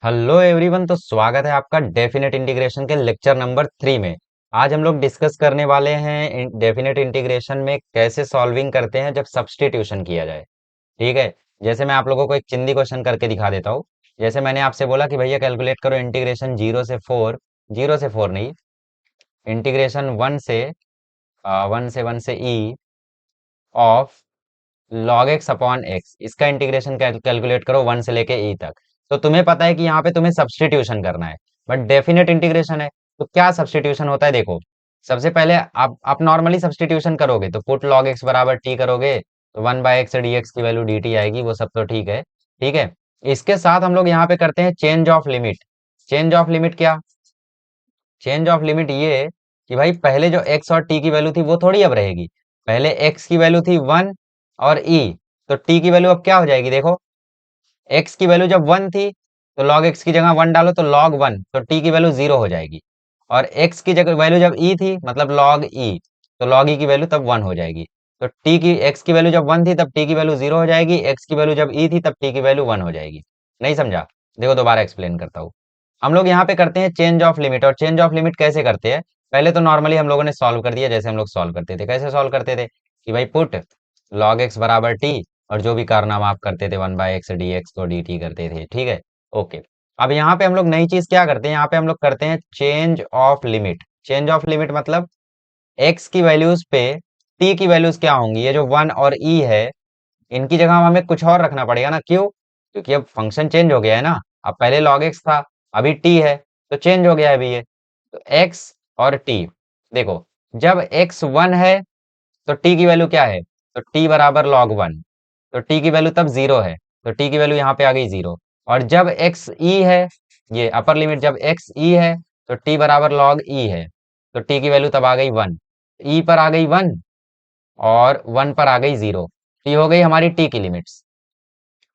Hello everyone. तो स्वागत है आपका डेफिनेट इंटीग्रेशन के लेक्चर नंबर 3 में। आज हम लोग डिस्कस करने वाले हैं डेफिनेट इंटीग्रेशन में कैसे सॉल्विंग करते हैं जब सब्स्टिट्यूशन किया जाए। ठीक है। जैसे मैं आप लोगों को एक चिंदी क्वेश्चन करके दिखा देता हूँ। जैसे मैंने आपसे बोला कि भैया कैलकुलेट करो इंटीग्रेशन जीरो से फोर नहीं, इंटीग्रेशन वन से ई of log x upon x, इसका इंटीग्रेशन कैलकुलेट करो वन से लेके ई तक। तो तुम्हें पता है कि यहाँ पे तुम्हें सब्स्टिट्यूशन करना है, बट डेफिनेट इंटीग्रेशन है। तो क्या सब्स्टिट्यूशन होता है देखो। सबसे पहले आप नॉर्मली सब्स्टिट्यूशन करोगे तो पुट log x बराबर टी करोगे, तो one by x D x की वैल्यू डी टी आएगी, वो सब तो ठीक है। ठीक है। इसके साथ हम लोग यहाँ पे करते हैं change of limit. Change of limit क्या? चेंज ऑफ लिमिट ये कि भाई पहले जो x और t की वैल्यू थी वो थोड़ी अब रहेगी। पहले x की वैल्यू थी वन और e, तो t की वैल्यू अब क्या हो जाएगी देखो। x की वैल्यू जब वन थी तो log x की जगह वन डालो तो log वन, तो t की वैल्यू जीरो हो जाएगी। और x की जगह वैल्यू जब e थी मतलब log e, तो log e की वैल्यू तब वन हो जाएगी। तो x की वैल्यू जब वन थी तब t की वैल्यू जीरो हो जाएगी, x की वैल्यू जब e थी तब t की वैल्यू वन हो जाएगी। नहीं समझा? देखो दोबारा एक्सप्लेन करता हूँ। हम लोग यहाँ पे करते हैं चेंज ऑफ लिमिट। और चेंज ऑफ लिमिट कैसे करते हैं? पहले तो नॉर्मली हम लोगों ने सॉल्व कर दिया, जैसे हम लोग सॉल्व करते थे। कैसे सॉल्व करते थे कि भाई पुट log x बराबर टी, और जो भी कारनामा आप करते थे one by x D x को डी टी करते थे। ठीक है। ओके। अब यहाँ पे हम लोग नई चीज क्या करते हैं, यहाँ पे हम लोग करते हैं change of limit. Change of limit मतलब x की वैल्यूज पे t की वैल्यूज क्या होंगी, ये जो वन और e है इनकी जगह हमें कुछ और रखना पड़ेगा ना। क्यों? क्योंकि अब फंक्शन चेंज हो गया है ना। अब पहले log x था, अभी t है, तो चेंज हो गया है अभी ये। तो x और t, देखो जब x वन है तो t की वैल्यू क्या है, तो t बराबर log वन, तो t की वैल्यू तब जीरो है, तो t की वैल्यू यहाँ पे आ गई जीरो। और जब x e है, ये अपर लिमिट जब x e है तो t बराबर log e है, तो t की वैल्यू तब आ गई वन। e पर आ गई वन और वन पर आ गई जीरो। ये हो गई हमारी t की लिमिट्स।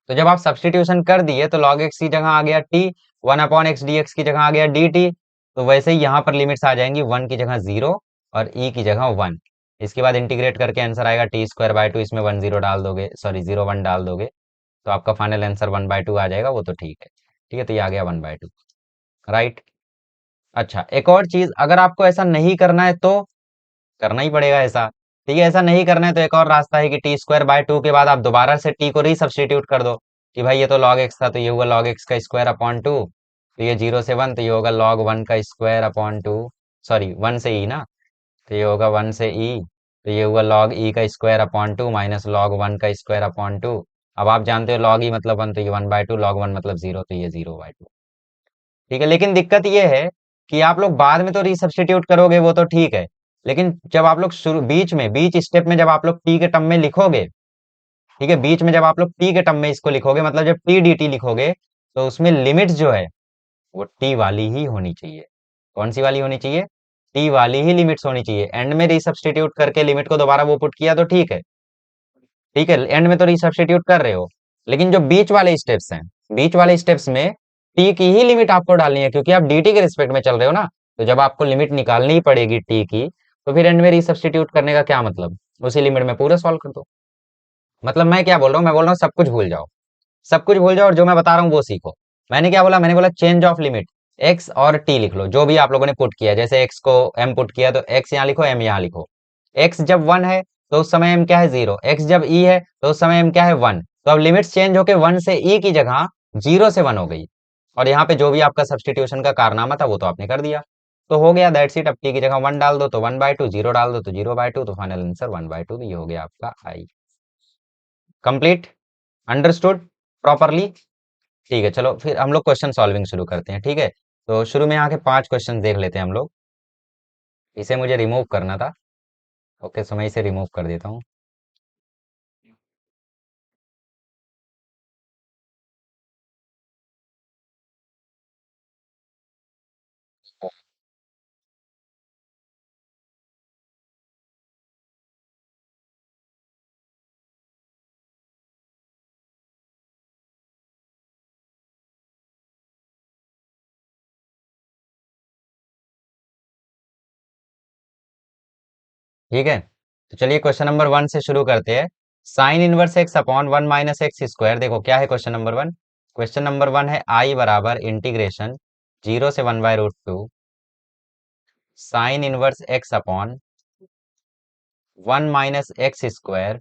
तो जब आप सब्स्टिट्यूशन कर दिए तो log x की जगह आ गया t, one upon x D x की जगह आ गया डी टी। तो वैसे ही यहाँ पर लिमिट्स आ जाएंगी, वन की जगह जीरो और e की जगह वन। इसके बाद इंटीग्रेट करके आंसर आएगा टी स्क्वायर बाय टू, इसमें वन जीरो डाल दोगे, सॉरी जीरो वन डाल दोगे, तो आपका final answer one by two आ जाएगा। वो तो ठीक है। ठीक है, तो ये आ गया वन बाय टू। राइट। अच्छा, एक और चीज, अगर आपको ऐसा नहीं करना है तो करना ही पड़ेगा ऐसा। ठीक है, ऐसा नहीं करना है तो एक और रास्ता है कि टी स्क्वायर बाय टू के बाद आप दोबारा से टी को रीसब्स्टिट्यूट कर दो कि भाई ये तो log x था तो ये हुआ log x का स्क्वायर अपॉन टू, तो ये जीरो से वन तो ये होगा log वन का square upon two, sorry one से ई ना, तो ये होगा वन से ई, तो ये हुआ log e का square upon two minus log one का स्क्वायर अपॉन टू। अब आप जानते हो log e मतलब वन, तो ये one by to, log one मतलब जीरो, तो ये जीरो बाय टू। ठीक है, लेकिन दिक्कत ये है कि आप लोग बाद में तो रीसब्स्टिट्यूट करोगे वो तो ठीक है, लेकिन जब आप लोग शुरू बीच स्टेप में जब आप लोग टी के टर्म में लिखोगे, ठीक है, बीच में जब आप लोग टी के टर्म में इसको लिखोगे, मतलब जब टी डी टी लिखोगे, तो उसमें लिमिट्स जो है वो टी वाली ही होनी चाहिए। कौन सी वाली होनी चाहिए? टी वाली ही लिमिट्स होनी चाहिए। एंड में रीसब्स्टिट्यूट करके लिमिट को दोबारा वो पुट किया तो ठीक है। ठीक है, एंड में तो रीसब्स्टिट्यूट कर रहे हो, लेकिन जो बीच वाले स्टेप्स हैं, बीच वाले स्टेप्स में टी की ही लिमिट आपको डालनी है, क्योंकि आप dt के रिस्पेक्ट में चल रहे हो ना। तो जब आपको लिमिट निकालनी ही पड़ेगी टी की, तो फिर एंड में रीसब्स्टिट्यूट करने का क्या मतलब, उसी लिमिट में पूरा सॉल्व कर दो। मतलब मैं क्या बोल रहा हूँ, मैं बोल रहा हूँ सब कुछ भूल जाओ, सब कुछ भूल जाओ और जो मैं बता रहा हूँ वो सीखो। मैंने क्या बोला, मैंने बोला चेंज ऑफ लिमिट, एक्स और टी लिख लो, जो भी आप लोगों ने पुट किया। जैसे एक्स को एम पुट किया तो एक्स यहाँ लिखो, एम यहाँ लिखो। एक्स जब वन है तो उस समय एम क्या है, जीरो। एक्स जब ई है तो उस समय एम क्या है, वन। तो अब लिमिट्स चेंज होके वन से ई की जगह जीरो से वन हो गई। और यहाँ पे जो भी आपका सब्स्टिट्यूशन का कारनामा था वो तो आपने कर दिया, तो हो गया दैट्स इट। अब टी की जगह वन डाल दो तो वन बाय टू, जीरो डाल दो तो जीरो बाय टू, तो final answer one by two. ये हो गया आपका आई। कंप्लीट? Understood properly? ठीक है, चलो फिर हम लोग क्वेश्चन सॉल्विंग शुरू करते हैं। ठीक है, तो शुरू में यहाँ के पांच क्वेश्चन देख लेते हैं हम लोग। इसे मुझे रिमूव करना था। ओके, सो मैं इसे रिमूव कर देता हूँ। ठीक है, तो चलिए क्वेश्चन नंबर वन से शुरू करते हैं। Sign inverse x upon one minus x square. देखो क्या है question number one, question number 1 है आई बराबर इंटीग्रेशन 0 से 1/√2 sign inverse x upon 1 - x²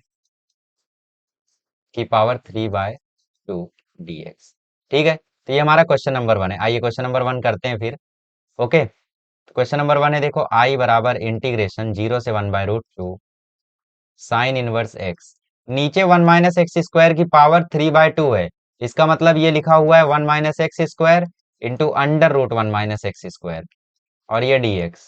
की पावर 3/2 dx। ठीक है, तो ये हमारा क्वेश्चन नंबर 1 है। आइए क्वेश्चन नंबर 1 करते हैं फिर। ओके, क्वेश्चन नंबर 1 है, देखो आई बराबर इंटीग्रेशन 0 से 1/√2 साइन इनवर्स एक्स, नीचे 1 - x² की पावर 3/2 है। इसका मतलब ये लिखा हुआ है 1 - x² इंटू √1 - x², और ये dx।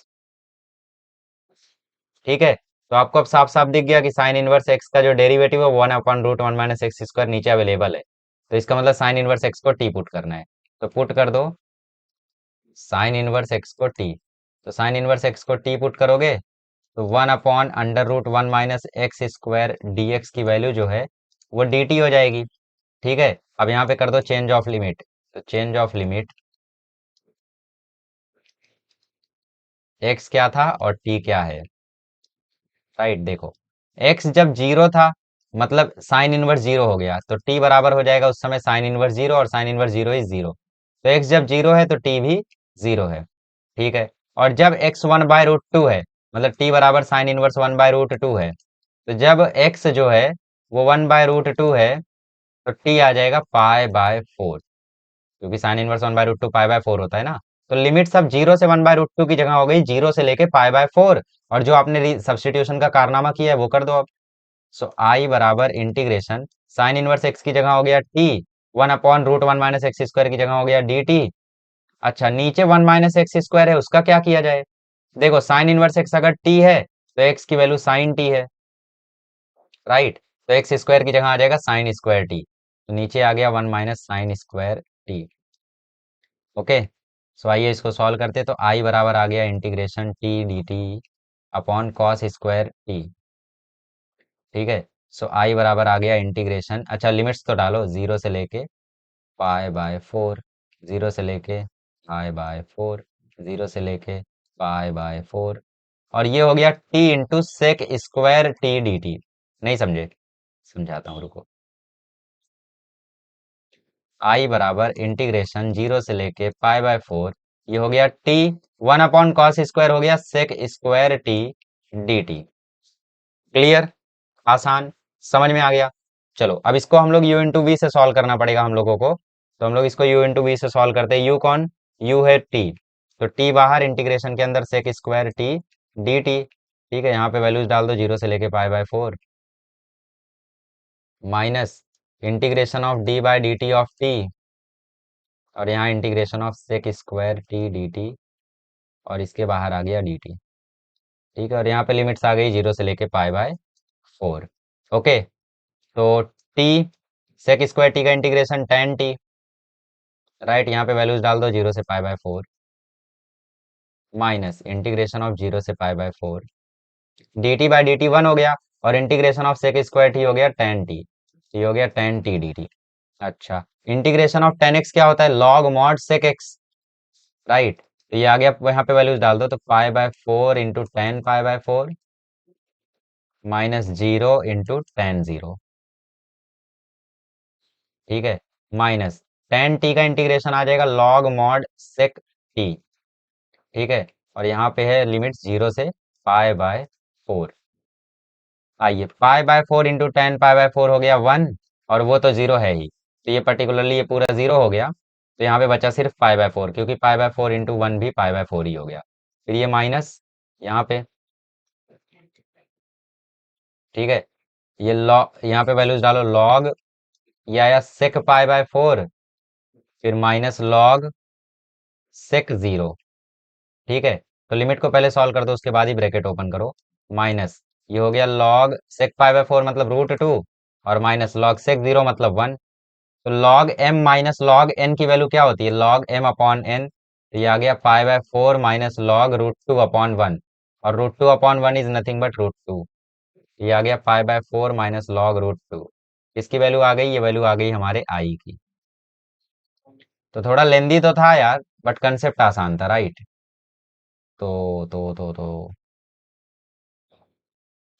ठीक है, तो आपको अब साफ साफ दिख गया कि साइन इनवर्स एक्स का जो डेरिवेटिव है 1/√1 - x² नीचे अवेलेबल है। तो इसका मतलब साइन इनवर्स एक्स को टी पुट करना है। तो पुट कर दो साइन इनवर्स एक्स को टी। तो साइन इनवर्स एक्स को टी पुट करोगे तो 1/√1 - x² dx की वैल्यू जो है वो dt हो जाएगी। ठीक है, अब यहाँ पे कर दो चेंज ऑफ लिमिट। तो चेंज ऑफ लिमिट, x क्या था और t क्या है। राइट, देखो x जब जीरो था मतलब साइन इनवर्स जीरो हो गया, तो t बराबर हो जाएगा उस समय साइन इनवर्स जीरो, और sine inverse zero is zero. तो x जब जीरो है तो t भी जीरो है। ठीक है, और जब x 1/√2 है मतलब t बराबर साइन इनवर्स 1/√2 है, तो जब x जो है वो 1/√2 है तो t आ जाएगा π/4, क्योंकि साइन इनवर्स 1/√2 π/4 होता है ना। तो लिमिट सब 0 से 1/√2 की जगह हो गई 0 से लेके π/4, और जो आपने सब्सटीट्यूशन का कारनामा किया है वो कर दो अब। सो आई बराबर इंटीग्रेशन साइन इनवर्स एक्स की जगह हो गया टी, 1/√1 - x² की जगह हो गया डी टी। अच्छा, नीचे 1 - x² है, उसका क्या किया जाए। देखो साइन इनवर्स एक्स अगर टी है तो एक्स की वैल्यू साइन टी है। राइट, तो एक्स स्क्वायर की जगह आ जाएगा साइन स्क्वायर टी, तो नीचे आ गया 1 - sin² टी। ओके, सो आइए इसको सॉल्व करते हैं। तो आई बराबर आ गया integration T D T upon cos square T. ठीक है, सो आई बराबर आ गया इंटीग्रेशन, अच्छा लिमिट्स तो डालो, 0 से लेके π/4, 0 से लेके π/4, 0 से लेके π/4, और ये हो गया t into sec square T D T. नहीं समझे, समझाता हूँ रुको। आई बराबर इंटीग्रेशन 0 से लेके π/4, ये हो गया टी, 1/cos² हो गया sec square T D T. Clear, आसान, समझ में आ गया। चलो अब इसको हम लोग u इंटू वी से सॉल्व करना पड़ेगा हम लोगों को। तो हम लोग इसको u इंटू वी से सॉल्व करते हैं। u कौन, u है t, तो t बाहर, इंटीग्रेशन के अंदर sec square T D T. ठीक है, यहाँ पे वैल्यूज डाल दो 0 से लेके π/4 minus integration of d by D T of t, और यहाँ integration of sec square T D T, और इसके बाहर आ गया डी टी। ठीक है, और यहाँ पे लिमिट्स आ गई 0 से लेके π/4। ओके, तो टी सेक स्क्वायर टी का इंटीग्रेशन tan टी। राइट, यहाँ पे वैल्यूज डाल दो 0 से π/4 माइनस इंटीग्रेशन ऑफ 0 से π/4 D T by D T 1 हो गया, और integration of sec square T हो गया tan टी, ये हो गया tan टी डी टी। अच्छा, इंटीग्रेशन ऑफ tan x क्या होता है, log mod sec x। Right, तो ये आ गया, यहाँ पे वैल्यूज डाल दो, तो π/4 into tan π/4 minus 0 into tan 0। ठीक है, माइनस tan टी का इंटीग्रेशन आ जाएगा log mod sec टी। ठीक है, और यहाँ पे है लिमिट 0 से π/4। आइए, π/4 इंटू टेन π/4 हो गया 1, और वो तो जीरो है ही, तो ये पर्टिकुलरली ये पूरा जीरो हो गया। तो यहाँ पे बचा सिर्फ π/4, क्योंकि π/4 इंटू 1 भी π/4 ही हो गया। फिर ये माइनस यहाँ पे। ठीक है, ये लॉग, यहाँ पे वैल्यूज डालो, लॉग ये आया सेक π/4, फिर माइनस लॉग सेक 0। ठीक है, तो लिमिट को पहले सॉल्व कर दो, उसके बाद ही ब्रैकेट ओपन करो। माइनस ये हो गया लॉग सेक π/4 मतलब √2, और माइनस लॉग सेक 0 मतलब 1। तो log m minus log n की वैल्यू क्या होती है, लॉग m अपॉन n। तो ये आ गया π/4 माइनस लॉग √2/1, और √2/1 इज नथिंग बट √2। ये आ गया π/4 माइनस लॉग √2। इसकी वैल्यू आ गई, ये वैल्यू आ गई हमारे आई की। तो थोड़ा लेंदी तो था यार, बट कंसेप्ट आसान था, राइट। तो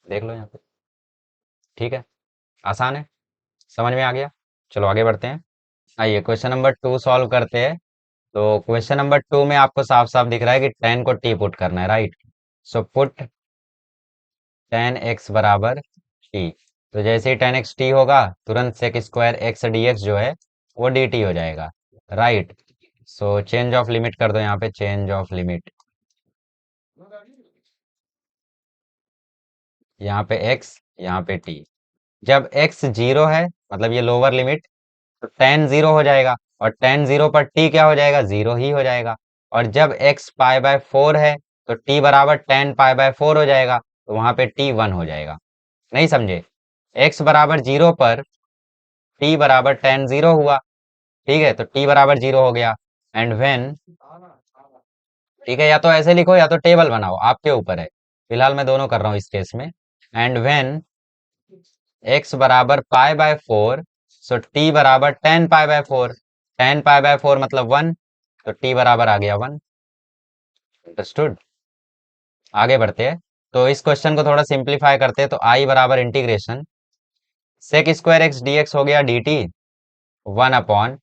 देख लो यहाँ पे। ठीक है, आसान है, समझ में आ गया। चलो आगे बढ़ते हैं। आइए क्वेश्चन नंबर 2 सॉल्व करते हैं। तो क्वेश्चन नंबर 2 में आपको साफ साफ दिख रहा है कि 10 को टी पुट करना है, राइट। सो पुट 10x बराबर टी। तो जैसे ही 10x टी होगा, तुरंत sec square X D X जो है वो डी टी हो जाएगा, right. So change of limit कर दो, यहाँ पे चेंज ऑफ लिमिट, यहाँ पे x, यहाँ पे t। जब x जीरो है, मतलब ये लोअर लिमिट, तो टेन जीरो हो जाएगा, और टेन जीरो पर t क्या हो जाएगा, जीरो ही हो जाएगा। और जब x पाई बाय फोर है, तो t बराबर टेन पाई बाय फोर हो जाएगा, तो वहां पे t वन हो जाएगा। नहीं समझे? x बराबर जीरो पर t बराबर टेन जीरो हुआ, ठीक है, तो t बराबर जीरो हो गया। एंड व्हेन, ठीक है, या तो ऐसे लिखो या तो टेबल बनाओ, आपके ऊपर है। फिलहाल मैं दोनों कर रहा हूँ इस केस में। एंड व्हेन x बराबर पाई बाय फोर, सो t बराबर ten pi by four. Ten pi by four मतलब वन, तो t बराबर आ गया वन। अंडरस्टूड? आगे बढ़ते हैं। तो इस क्वेश्चन को थोड़ा सिंप्लीफाई करते हैं। तो i बराबर integration sec square X D X हो गया D T, one upon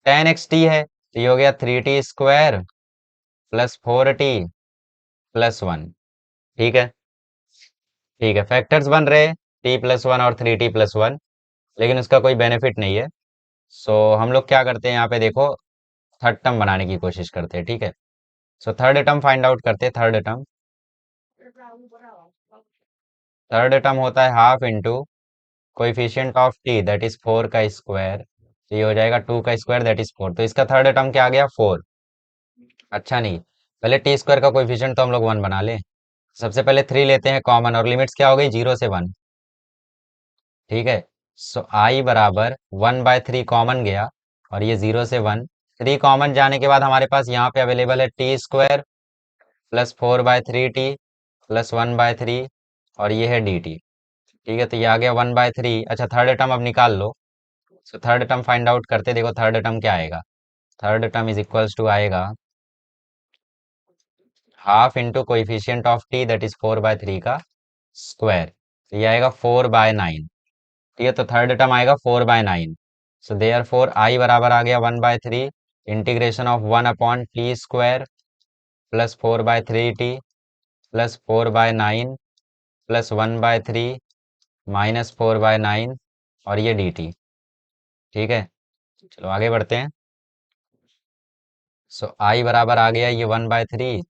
ten X T है, तो ये हो गया three T square plus four T plus one. ठीक है, ठीक है, फैक्टर्स बन रहे टी प्लस वन और थ्री टी प्लस वन, लेकिन उसका कोई बेनिफिट नहीं है। सो हम लोग क्या करते हैं, यहाँ पे देखो, थर्ड टर्म बनाने की कोशिश करते हैं, ठीक है। सो थर्ड टर्म फाइंड आउट करते हैं। थर्ड टर्म होता है half into coefficient of T that is four का स्क्वायर, तो ये हो जाएगा टू का स्क्वायर दैट इज फोर। तो इसका थर्ड टर्म क्या आ गया, फोर। अच्छा नहीं, पहले टी स्क्वायर का कोएफिशिएंट तो हम लोग वन बना लें। सबसे पहले थ्री लेते हैं कॉमन, और लिमिट्स क्या हो गई, जीरो से वन। ठीक है, सो आई बराबर वन बाय थ्री कॉमन गया, और ये जीरो से वन। थ्री कॉमन जाने के बाद हमारे पास यहाँ पे अवेलेबल है T square plus four by three T plus one by three, और ये है डी टी। ठीक है, तो ये आ गया वन बाय थ्री। अच्छा, थर्ड टर्म अब निकाल लो। So third term find out करते, देखो थर्ड टर्म क्या आएगा। Third term is equals to आएगा half into coefficient of T that is four by three का स्क्वायर, तो ये आएगा फोर बाय नाइन। ठीक है, तो थर्ड टर्म आएगा four by nine. So therefore I बराबर आ गया one by three integration of one upon T square plus four by three T plus four by nine plus one by three minus four by nine, और ये D T. ठीक है, चलो आगे बढ़ते हैं। सो आई बराबर आ गया ये वन बाय थ्री,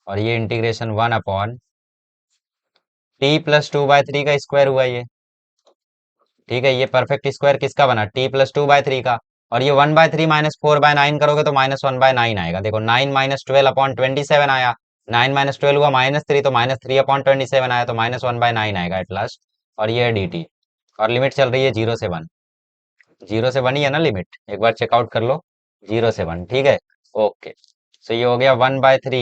और ये integration one upon T plus two by three का स्क्वायर हुआ ये। ठीक है, ये परफेक्ट स्क्वायर किसका बना, T plus two by three का। और ये one by three minus four by nine करोगे तो माइनस वन बाय नाइन आएगा। देखो nine minus twelve upon twenty seven आया, नाइन माइनस ट्वेल्व हुआ माइनस थ्री, तो minus three upon twenty seven आया, तो माइनस वन बाय नाइन आएगा एट लास्ट। और ये है डी टी, और लिमिट चल रही है जीरो से वन। जीरो से वन ही है ना लिमिट, एक बार चेकआउट कर लो, जीरो से वन। ठीक है, ओके। सो ये हो गया one by three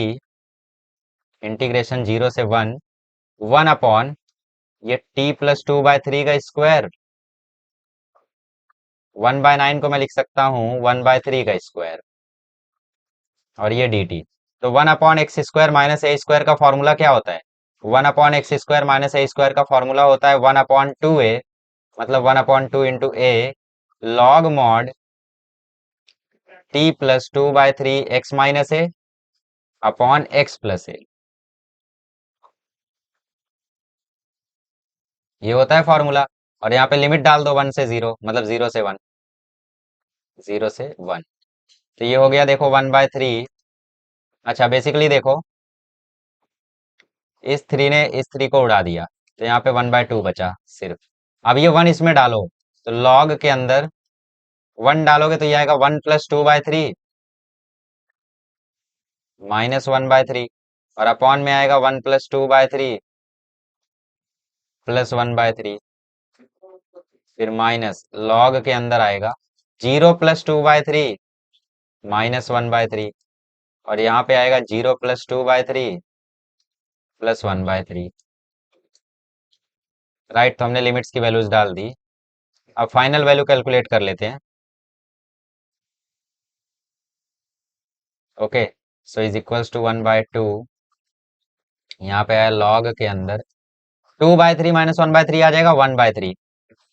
integration zero से वन, वन अपॉन ये T plus two by three का स्क्वायर, वन बाय नाइन को मैं लिख सकता हूँ वन बाय थ्री का स्क्वायर, और ये डी टी। तो one upon X square minus A square का फॉर्मूला क्या होता है, one upon X square minus A square का फॉर्मूला होता है वन अपॉन टू ए, मतलब one upon two into A log mod T plus two by three X minus A upon X plus A. ये होता है formula. और यहाँ पे लिमिट डाल दो वन से जीरो, मतलब जीरो से वन, जीरो से वन। तो ये हो गया देखो वन बाय थ्री। अच्छा बेसिकली देखो, इस थ्री ने इस थ्री को उड़ा दिया, तो यहाँ पे वन बाय टू बचा सिर्फ। अब ये वन इसमें डालो, तो लॉग के अंदर वन डालोगे तो ये आएगा one plus two by three minus one by three, और अपॉन में आएगा one plus two by three plus one by three, फिर माइनस लॉग के अंदर आएगा zero plus two by three minus one by three, और यहाँ पे आएगा zero plus two by three plus one by three. Right, तो हमने लिमिट्स की वैल्यूज डाल दी। अब फाइनल वैल्यू कैलकुलेट कर लेते हैं। Okay, so is equals to one by two, यहाँ पे आया लॉग के अंदर two by three minus one by three आ जाएगा वन बाय थ्री।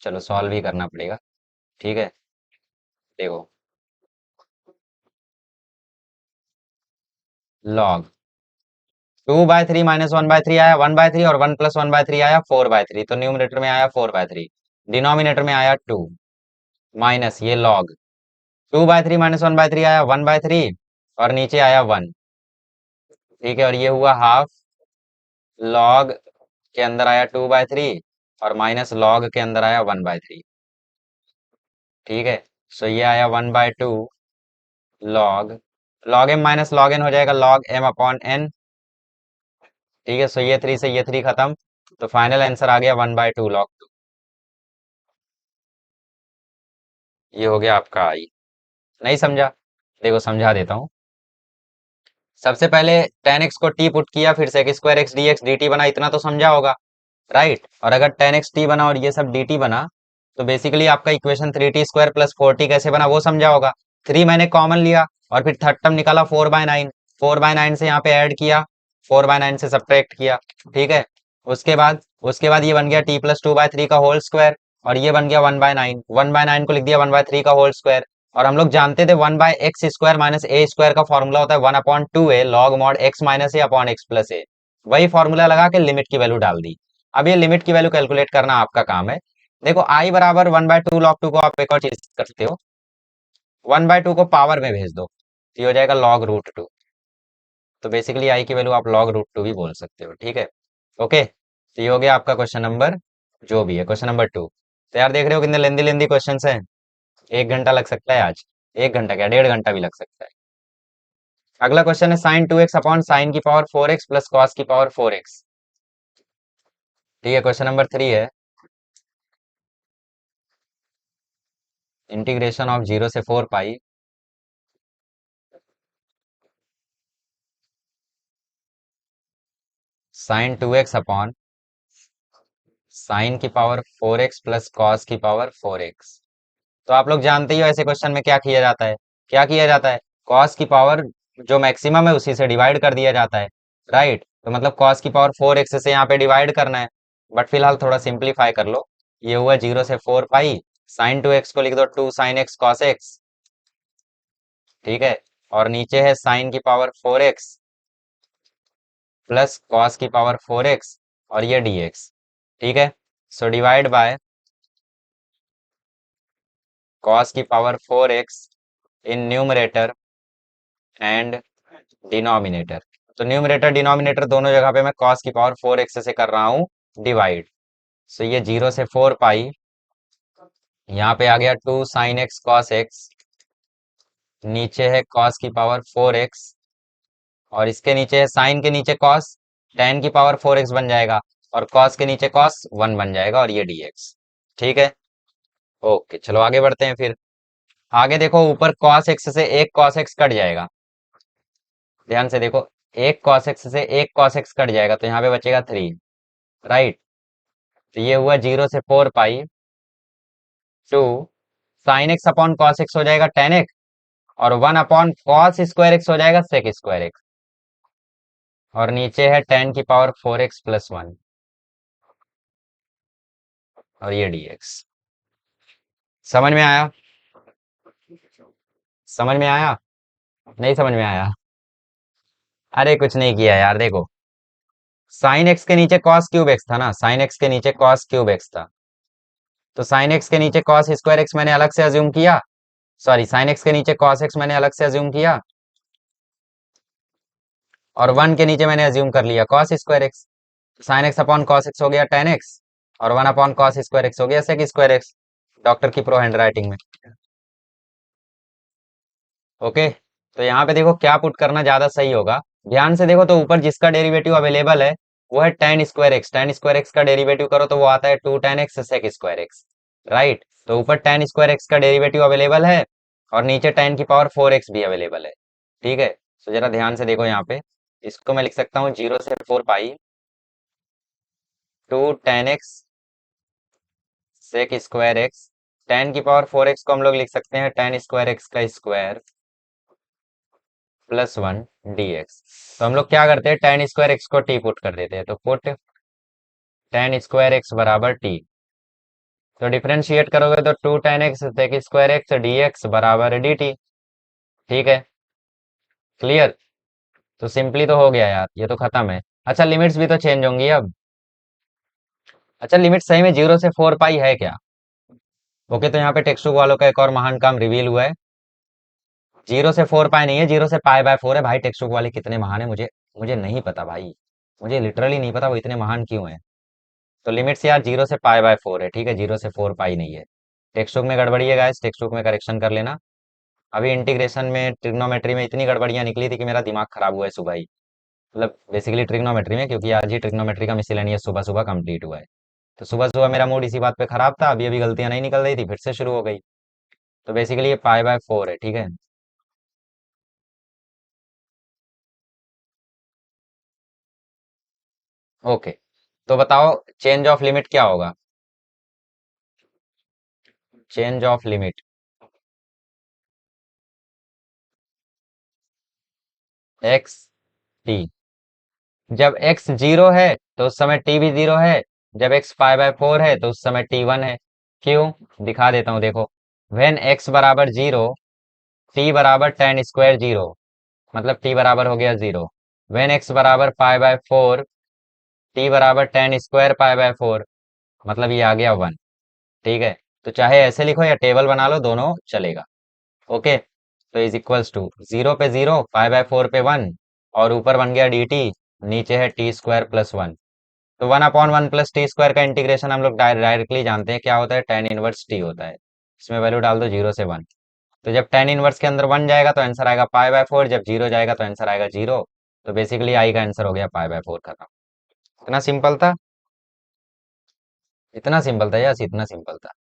चलो सॉल्व ही करना पड़ेगा। ठीक है, देखो लॉग 2/3 -1/3 आया 1/3 और 1 + 1/3 आया 4/3, तो न्यूमरेटर में आया 4/3, डिनोमिनेटर में आया 2 माइनस ये लॉग 2/3 -1/3 आया 1/3 और नीचे आया 1। ठीक है, और ये हुआ हाफ लॉग के अंदर आया 2/3 और माइनस लॉग के अंदर आया 1/3। ठीक है, सो ये आया 1/2 log log M minus log N हो जाएगा लॉग एम अपॉन एन। ठीक है, सो ये 3 से ये 3 खत्म, तो फाइनल आंसर आ गया 1/2 लॉग 2। ये हो गया आपका आई। नहीं समझा? देखो समझा देता हूँ। सबसे पहले tan x को t पुट किया, फिर sec square x dx dt बना, इतना तो समझा होगा, राइट। और अगर tan x t बना और ये सब dt बना, तो बेसिकली आपका इक्वेशन 3t² + 4t कैसे बना वो समझा होगा। 3 मैंने कॉमन लिया और फिर थर्ड टर्म निकाला 4/9, 4/9 से यहाँ पे ऐड किया, 4/9 से सब्ट्रैक्ट किया। ठीक है, उसके बाद ये बन गया t + 2/3 का होल स्क्वायर, और ये बन गया 1/9, 1/9 को लिख दिया 1/3 का होल स्क्वायर। और हम लोग जानते थे 1/x² - a² का फॉर्मूला होता है 1/2a log mod x - a upon x + a। वही फॉर्मूला लगा के लिमिट की वैल्यू डाल दी। अब ये लिमिट की वैल्यू कैलकुलेट करना आपका काम है। देखो i बराबर 1/2 log 2 को आप एक और चीज कर सकते हो, 1/2 को पावर में भेज दो, तो ये हो जाएगा log√2। तो बेसिकली i की वैल्यू आप log√2 भी बोल सकते हो। ठीक है, ओके। तो ये हो गया आपका क्वेश्चन नंबर, जो भी है क्वेश्चन नंबर 2। तो यार देख रहे हो कितने लेंदी लेंदी क्वेश्चन हैं। 1 घंटा लग सकता है आज, 1 घंटा क्या 1.5 घंटा भी लग सकता है। अगला क्वेश्चन है साइन 2x अपॉन साइन की पावर 4x प्लस कॉस की पावर 4x। ठीक है, क्वेश्चन नंबर 3 है, इंटीग्रेशन ऑफ 0 से 4 pi sine 2x upon sine की पावर 4x प्लस कॉस की पावर 4x। तो आप लोग जानते ही हो ऐसे क्वेश्चन में क्या किया जाता है, क्या किया जाता है, कॉस की पावर जो मैक्सिमम है उसी से डिवाइड कर दिया जाता है, राइट। तो मतलब कॉस की पावर 4x से यहाँ पे डिवाइड करना है। बट फिलहाल थोड़ा सिंप्लीफाई कर लो, ये हुआ 0 से 4 पाई, साइन 2x को लिख दो 2 sin x cos x। ठीक है, और नीचे है साइन की पावर 4x प्लस कॉस की पावर 4x और ये dx। ठीक है, सो डिवाइड बाय कॉस की power 4x in numerator and denominator. तो न्यूमरेटर डिनोमिनेटर दोनों जगह पे मैं कॉस की पावर 4x से कर रहा हूँ डिवाइड। सो ये 0 से 4 पाई, यहाँ पे आ गया 2 sin x cos x, नीचे है कॉस की पावर 4x और इसके नीचे है साइन के नीचे कॉस, tan की पावर 4x बन जाएगा और कॉस के नीचे कॉस 1 बन जाएगा और ये dx। ठीक है, ओके चलो आगे बढ़ते हैं फिर। आगे देखो ऊपर cos x से एक cos x कट जाएगा, ध्यान से देखो, एक cos x से एक cos x कट जाएगा तो यहाँ पे बचेगा 3, राइट। तो ये हुआ 0 से 4 pi 2 sine x upon cos x हो जाएगा tan x और 1 अपॉन कॉस स्क्वायर एक्स हो जाएगा सेक स्क्वायर एक्स, और नीचे है tan की पावर 4x प्लस 1 और ये dx। समझ में आया? समझ में आया? नहीं समझ में आया? अरे कुछ नहीं किया यार, देखो साइन एक्स के नीचे कॉस क्यूब एक्स था ना, साइन एक्स के नीचे कॉस क्यूब एक्स था, तो साइन एक्स के नीचे कॉस स्क्वायर एक्स मैंने अलग से अज्यूम किया, सॉरी साइन एक्स के नीचे कॉस एक्स मैंने अलग से अज्यूम किया और 1 के नीचे मैंने अज्यूम कर लिया cos square x. Sine x upon cos x हो गया tan एक्स और 1 अपॉन कॉस स्क्वायर एक्स हो गया सेक स्क्वायर एक्स, डॉक्टर की प्रो हैंड राइटिंग में। ओके, तो यहाँ पे देखो क्या पुट करना ज्यादा सही होगा, ध्यान से देखो, तो ऊपर जिसका डेरिवेटिव अवेलेबल है वो है tan square X, tan square X का डेरिवेटिव करो तो वो आता है 2 tan x sec square X, right. तो ऊपर tan स्क्वायर एक्स का डेरिवेटिव अवेलेबल है और नीचे tan की पावर 4x भी अवेलेबल है। ठीक है, तो जरा ध्यान से देखो यहाँ पे, इसको मैं लिख सकता हूँ 0 से 4 pi 2 tan x sec square X, tan की पावर 4x को हम लोग लिख सकते हैं tan स्क्वायर एक्स का स्क्वायर प्लस 1 dx। तो हम लोग क्या करते हैं, tan स्क्वायर एक्स को टी पुट कर देते हैं, तो पुट tan स्क्वायर एक्स बराबर टी, तो डिफरेंशिएट करोगे तो 2 tan x sec square X dx बराबर dt। ठीक है, क्लियर। तो सिंपली तो हो गया यार, ये तो खत्म है। अच्छा, लिमिट्स भी तो चेंज होंगी अब। अच्छा, लिमिट सही में 0 से 4 पाई है क्या? ओके, तो यहाँ पे टेक्स्ट बुक वालों का एक और महान काम रिवील हुआ है। 0 से 4 पाई नहीं है, 0 से पाई बाय 4 है। भाई टेक्स्ट बुक वाले कितने महान है, मुझे मुझे नहीं पता भाई। मुझे लिटरली नहीं पता वो इतने महान क्यों है। तो लिमिट्स यार 0 से पाई बाय 4 है, ठीक है, 0 से 4 पाई नहीं है। टेक्स्ट बुक में गड़बड़ी है गाइस, टेक्स्ट बुक में करेक्शन कर लेना। अभी इंटीग्रेशन में ट्रिग्नोमेट्री में इतनी गड़बड़ियां निकली थी कि मेरा दिमाग खराब हुआ है सुबह ही। मतलब बेसिकली ट्रिग्नोमेट्री में, क्योंकि आज ही ट्रिग्नोमेट्री का मिसलेनियस सुबह सुबह कंप्लीट हुआ है। तो सुबह सुबह मेरा मूड इसी बात पे खराब था, अभी अभी गलतियां नहीं निकल रही थी, फिर से शुरू हो गई। तो बेसिकली ये पाई बाय 4 है, ठीक है। ओके, तो बताओ चेंज ऑफ लिमिट क्या होगा? Change of limit x T. जब एक्स 0 है तो उस समय टी भी 0 है। जब एक्स पाई बाय 4 है तो उस समय टी 1 है। क्यों? दिखा देता हूँ, देखो। वेन एक्स बराबर 0, टी बराबर टेन स्क्वायर 0, मतलब टी बराबर हो गया 0। वेन एक्स बराबर पाई बाय 4, टी बराबर टेन स्क्वायर पाई बाय 4, मतलब ये आ गया 1। ठीक है, तो चाहे ऐसे लिखो या टेबल बना लो, दोनों चलेगा। ओके, तो इज इक्वल्स टू 0 पे 0, पाई बाय 4 पे 1, और ऊपर बन गया डी टी, नीचे है टी² + 1। तो 1/1 + t² का इंटीग्रेशन हम लोग डायरेक्टली जानते हैं क्या होता है, tan इनवर्स टी होता है। इसमें वैल्यू डाल दो 0 से 1। तो जब tan इनवर्स के अंदर 1 जाएगा तो आंसर आएगा पाई बाय 4, जब 0 जाएगा तो आंसर आएगा 0। तो बेसिकली आई का आंसर हो गया पाई बाय 4, खत्म। इतना सिंपल था। इतना सिंपल था यस, इतना सिंपल था।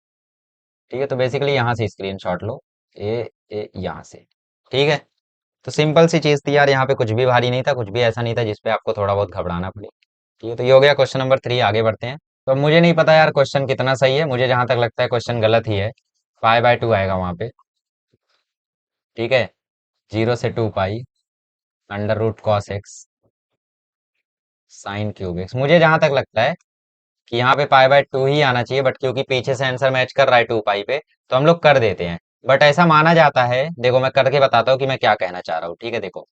ठीक है, तो बेसिकली यहाँ से स्क्रीनशॉट लो। यहाँ से। ठीक है, तो सिंपल सी चीज थी यार, यहाँ पे कुछ भी भारी नहीं था, कुछ भी ऐसा नहीं था जिसपे आपको थोड़ा बहुत घबराना पड़े। ठीक है, तो ये हो गया क्वेश्चन नंबर 3, आगे बढ़ते हैं। तो मुझे नहीं पता यार क्वेश्चन कितना सही है, मुझे जहां तक लगता है क्वेश्चन गलत ही है। पाई बाय 2 आएगा वहां पे। ठीक है, 0 से 2 पाई √cos x sin³ मुझे जहां तक लगता है कि यहाँ पे पाई बाय 2 ही आना चाहिए, बट क्योंकि पीछे से आंसर मैच कर रहा है 2 पाई पे, तो हम लोग कर देते हैं। बट ऐसा माना जाता है, देखो मैं करके बताता हूँ कि मैं क्या कहना चाह रहा हूँ। ठीक है, देखो।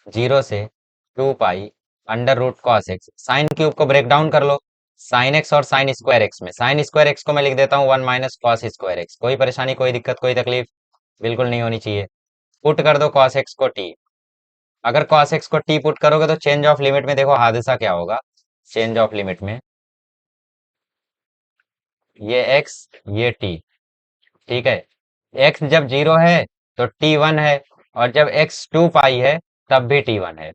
0 से 2 पाई √cos x, साइन क्यूब को ब्रेक डाउन कर लो। साइन एक्स और साइन² एक्स में, साइन² एक्स को मैं लिख देता हूँ 1 - cos²x। कोई परेशानी, कोई दिक्कत, कोई तकलीफ बिल्कुल नहीं होनी चाहिए। पुट कर दो cos x को t। अगर cos x को t पुट करोगे तो चेंज ऑफ लिमिट में देखो हादसा क्या होगा। चेंज ऑफ लिमिट में ये x, ये t। ठीक है, x जब 0 है तो t 1 है, और जब x 2 पाई है तब भी t 1 है।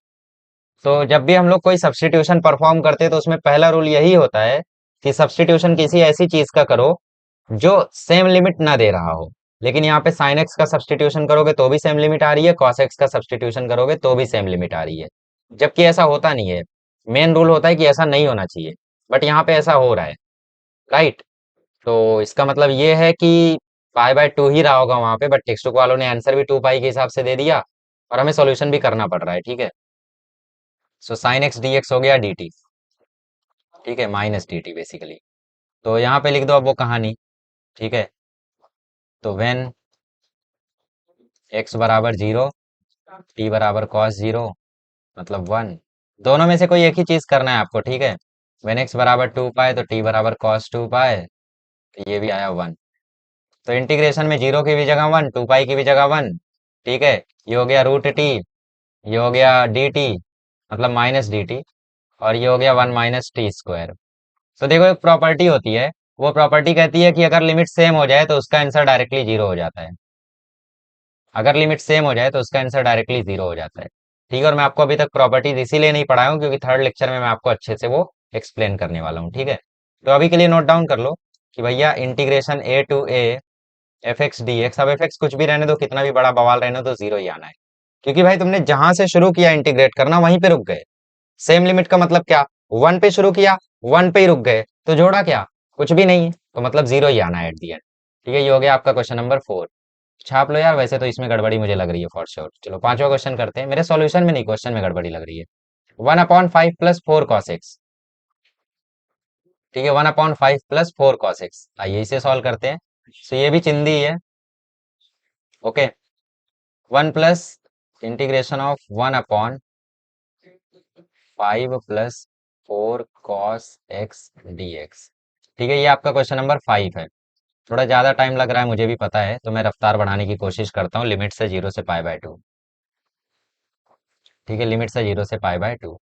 तो जब भी हम लोग कोई सब्स्टिट्यूशन परफॉर्म करते हैं तो उसमें पहला रूल यही होता है कि सब्स्टिट्यूशन किसी ऐसी चीज का करो जो सेम लिमिट ना दे रहा हो। लेकिन यहाँ पे साइन एक्स का सब्स्टिट्यूशन करोगे तो भी सेम लिमिट आ रही है, कॉस एक्स का सब्स्टिट्यूशन करोगे तो भी सेम लिमिट आ रही है। जबकि ऐसा होता नहीं है। मेन रूल होता है कि ऐसा नहीं होना चाहिए, बट यहाँ पे ऐसा हो रहा है। राइट। तो इसका मतलब ये है कि पाई बाय 2 ही रहा होगा वहां पे, बट टेक्स्ट बुक वालों ने आंसर भी 2 पाई के हिसाब से दे दिया, और हमें सॉल्यूशन भी करना पड़ रहा है। ठीक है, so sine x D X हो गया डी टी। ठीक है, माइनस डी टी बेसिकली। तो यहाँ पे लिख दो अब वो कहानी। ठीक है, तो वेन एक्स बराबर 0, टी बराबर cos 0, मतलब 1। दोनों में से कोई एक ही चीज करना है आपको। ठीक है, वेन एक्स बराबर 2 पाई तो टी बराबर cos 2 पाई, तो ये भी आया 1। तो इंटीग्रेशन में 0 की भी जगह 1, 2 पाई की भी जगह 1। ठीक है, ये हो गया √t, ये हो गया डी टी, मतलब माइनस डी टी, और ये हो गया 1 - t²। तो देखो एक प्रॉपर्टी होती है, वो प्रॉपर्टी कहती है कि अगर लिमिट सेम हो जाए तो उसका आंसर डायरेक्टली 0 हो जाता है। अगर लिमिट सेम हो जाए तो उसका आंसर डायरेक्टली 0 हो जाता है। ठीक है, और मैं आपको अभी तक प्रॉपर्टीज इसीलिए नहीं पढ़ाया हूँ क्योंकि थर्ड लेक्चर में मैं आपको अच्छे से वो एक्सप्लेन करने वाला हूँ। ठीक है, तो अभी के लिए नोट डाउन कर लो कि भैया integration a to a f(x) dx। अब f(x) कुछ भी रहने दो, कितना भी बड़ा बवाल रहने दो, 0 ही आना है। क्योंकि भाई तुमने जहां से शुरू किया इंटीग्रेट करना वहीं पे रुक गए। सेम लिमिट का मतलब क्या? 1 पे शुरू किया, 1 पे ही रुक गए, तो जोड़ा क्या? कुछ भी नहीं, तो मतलब 0 ही आना है एट दी एंड। ठीक है, ये हो गया आपका क्वेश्चन नंबर 4। छाप लो यार, वैसे तो इसमें गड़बड़ी मुझे लग रही है फॉर श्योर। चलो पांचवा क्वेश्चन करते हैं, मेरे सॉल्यूशन में नहीं, क्वेश्चन में गड़बड़ी लग रही है। 1/5 + 4 cos x। ठीक है, 1/5 + 4 cos x, आइए इसे सॉल्व करते हैं। तो ये भी चिंदी ही है। Okay, 1 plus integration of 1/5 5 + 4 cos x dx। ठीक है, ये आपका क्वेश्चन नंबर 5 है। थोड़ा ज्यादा टाइम लग रहा है, मुझे भी पता है, तो मैं रफ्तार बढ़ाने की कोशिश करता हूँ। लिमिट से 0 से π/2। ठीक है, लिमिट से 0 से π/2।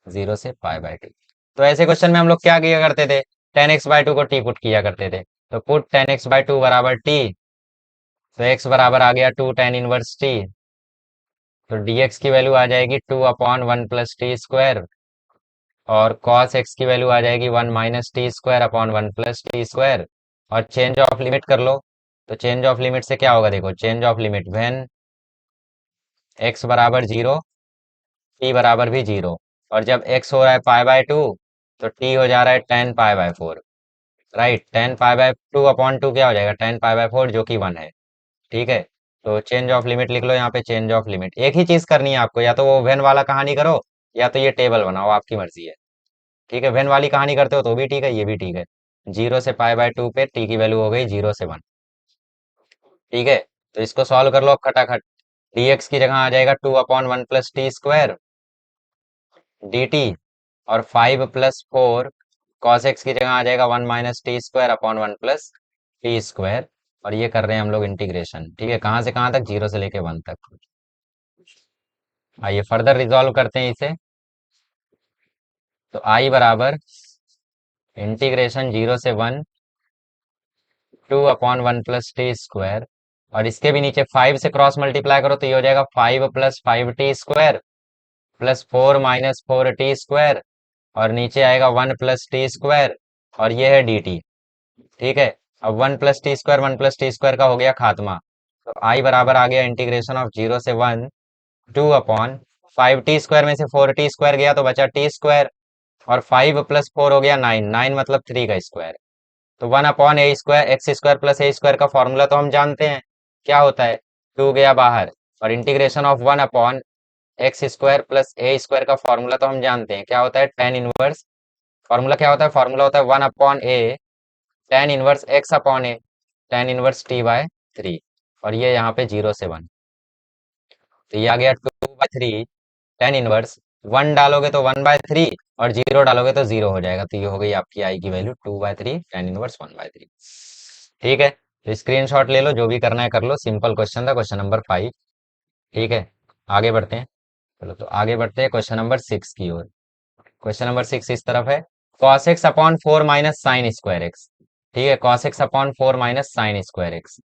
0 से π/2। तो ऐसे क्वेश्चन में हम लोग क्या किया करते थे? 10x/2 को टी पुट किया करते थे। तो पुट 10x/2 बराबर टी। तो x बराबर आ गया 2 tan−1 t। तो dx की वैल्यू आ जाएगी 2/1 + t²। और cos x की वैल्यू आ जाएगी 1 - t² / 1 + t²। और चेंज ऑफ लिमिट कर लो। तो चेंज ऑफ लिमिट से क्या होगा? देखो, change of limit when x बराबर 0, t बराबर भी 0। और जब x हो रहा है π/2, तो t हो जा रहा है 10 π/4। राइट, 10 π/2/2 क्या हो जाएगा? 10 π/4, जो कि 1 है। ठीक है, तो चेंज ऑफ लिमिट लिख लो यहाँ पे। चेंज ऑफ लिमिट एक ही चीज करनी है आपको, या तो वो वेन वाला कहानी करो, या तो ये टेबल बनाओ, आपकी मर्जी है। ठीक है, वेन वाली कहानी करते हो तो भी ठीक है, ये भी ठीक है। 0 से π/2 पे टी की वैल्यू हो गई 0 से 1। ठीक है, तो इसको सॉल्व कर लो अब खटाखट। dx की जगह आ जाएगा 2/1 + t² dt। और 5 + 4 cos x की जगह आ जाएगा 1 - t² / 1 + t²। और ये कर रहे हैं हम लोग इंटीग्रेशन। ठीक है, कहाँ से कहाँ तक? 0 से लेके 1 तक। आइए फर्दर रिजॉल्व करते हैं इसे। तो i बराबर इंटीग्रेशन 0 से 1 2/1 + t²। और इसके भी नीचे 5 से क्रॉस मल्टीप्लाई करो तो ये हो जाएगा 5 + 5t² +4 - 4t²। और नीचे आएगा 1 + t²। और ये है dt। ठीक है, अब 1 + t², 1 + t² का हो गया खात्मा। तो i बराबर आ गया इंटीग्रेशन ऑफ 0 से 1 2/5t² में से 4t² गया तो बचा t²। और 5 + 4 हो गया 9। 9 मतलब 3 का स्क्वायर। तो 1/a²x² + a² का फॉर्मूला तो हम जानते हैं, क्या होता है? 2 गया बाहर। और इंटीग्रेशन ऑफ 1/x² + a² का फॉर्मूला तो हम जानते हैं, क्या होता है? tan inverse. फॉर्मूला क्या होता है? फॉर्मूला होता है 1/a tan inverse x/a tan inverse t/3। और ये यहाँ पे 0 से 1। तो ये आ गया 2/3 tan इनवर्स। 1 डालोगे तो 1/3, और 0 डालोगे तो 0 हो जाएगा। तो ये हो गई आपकी आई की वैल्यू 2/3 tan इनवर्स 1/3। ठीक है, तो स्क्रीनशॉट ले लो, जो भी करना है कर लो। सिंपल क्वेश्चन था, क्वेश्चन नंबर 5। ठीक है, आगे बढ़ते हैं। चलो, तो आगे बढ़ते हैं क्वेश्चन नंबर 6 की ओर। क्वेश्चन नंबर 6 इस तरफ है। cos x/4 - sin²x। ठीक है, cos x/4 - sin²x।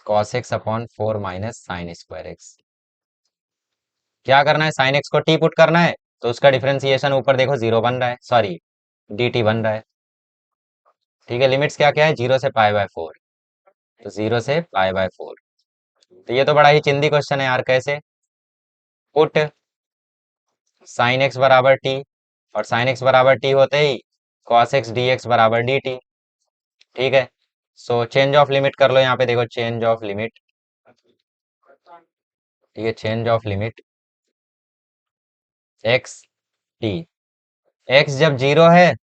cos x/4 - sin²x। क्या करना है? साइन एक्स को टी पुट करना है। तो उसका डिफरेंशिएशन ऊपर देखो 0 बन रहा है, सॉरी dt बन रहा है। ठीक है, लिमिट्स क्या क्या है? 0 से π/4। तो 0 से π/4। तो ये तो बड़ा ही चिंदी क्वेश्चन है यार, कैसे? पुट साइन एक्स बराबर टी। और साइन एक्स बराबर टी होते ही cos x dx बराबर dt। ठीक है, सो चेंज ऑफ लिमिट कर लो यहाँ पे। देखो, चेंज ऑफ लिमिट। ठीक है, change of limit x t। x जब 0 है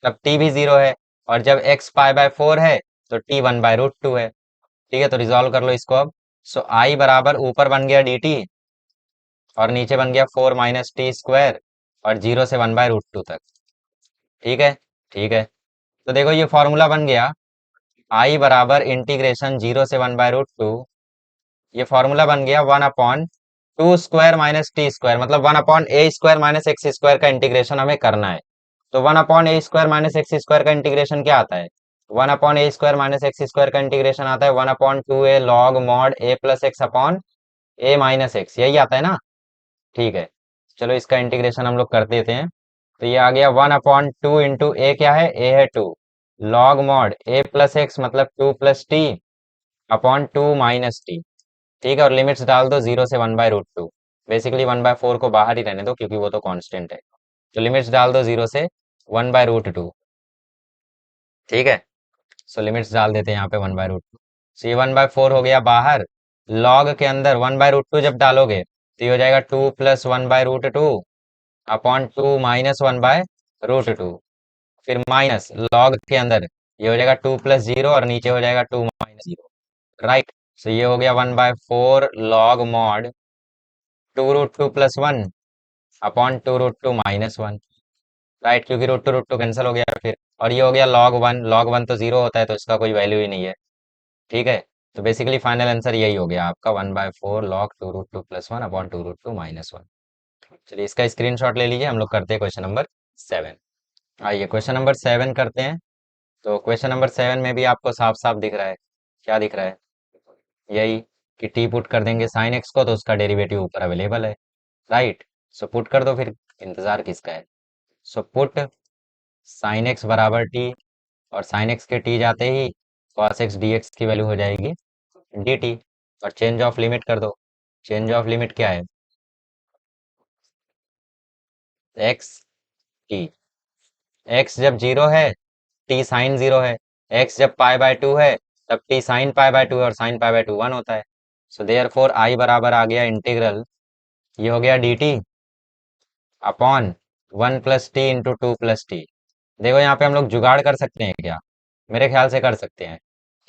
तब t भी 0 है। और जब x π/4 है तो t 1/√2 है। ठीक है, तो रिजॉल्व कर लो इसको अब। सो i बराबर ऊपर बन गया dt, और नीचे बन गया 4 - t²। और 0 से 1/√2 तक। ठीक है। ठीक है, तो देखो ये फॉर्मूला बन गया। i बराबर इंटीग्रेशन 0 से 1/√2। ये फॉर्मूला बन गया 1/2² - t², मतलब 1/a² - x² का इंटीग्रेशन हमें करना है। तो 1/a² - x² का इंटीग्रेशन क्या आता है? 1/a² - x² का इंटीग्रेशन आता है 1/2a log mod a + x/a - x। यही आता है ना? ठीक है, चलो इसका इंटीग्रेशन हम लोग कर देते हैं। तो ये आ गया 1/2 इंटू ए। क्या है? ए है 2। लॉग मॉड a + x मतलब 2 + t/2 - t। ठीक है, और लिमिट्स डाल दो 0 से 1/√2। बेसिकली 1/4 को बाहर ही रहने दो, क्योंकि वो तो कांस्टेंट है। तो लिमिट्स डाल दो 0 से 1/√2। ठीक है, सो लिमिट्स डाल देते हैं यहाँ पे 1/√2। सो ये 1/4 हो गया बाहर। लॉग के अंदर 1/√2 जब डालोगे तो ये हो जाएगा 2 + 1/√2/2 - 1/√2। फिर माइनस लॉग के अंदर ये हो जाएगा 2 + 0, और नीचे हो जाएगा 2 - 0। राइट, तो ये हो गया 1/4 log mod 2√2 + 1 अपॉन 2√2 - 1। राइट, क्योंकि रूट टू कैंसिल हो गया फिर। और ये हो गया log 1, log 1 तो जीरो होता है तो इसका कोई वैल्यू ही नहीं है। ठीक है, तो बेसिकली फाइनल आंसर यही हो गया आपका 1/4 log 2√2 + 1 अपॉन 2√2 - 1। चलिए इसका स्क्रीनशॉट ले लीजिए, हम लोग करते हैं क्वेश्चन नंबर 7। आइए क्वेश्चन नंबर 7 करते हैं। तो क्वेश्चन नंबर 7 में भी आपको साफ साफ दिख रहा है। क्या दिख रहा है? यही कि टी पुट कर देंगे साइन एक्स को तो उसका डेरिवेटिव ऊपर अवेलेबल है। राइट, सो पुट कर दो फिर, इंतजार किसका है। सो पुट साइन एक्स बराबर टी, और साइन एक्स के टी जाते ही cos x dx की वैल्यू हो जाएगी dt। और चेंज ऑफ लिमिट कर दो। चेंज ऑफ लिमिट क्या है? x t। x जब जीरो है t साइन जीरो है। x जब पाई/2 है तब t साइन पाई/2 है, और साइन पाई/2 1 होता है। सो देयर फोर आई बराबर आ गया इंटीग्रल, ये हो गया dt अपॉन 1 + t × 2 + t। देखो यहाँ पे हम लोग जुगाड़ कर सकते हैं क्या? मेरे ख्याल से कर सकते हैं,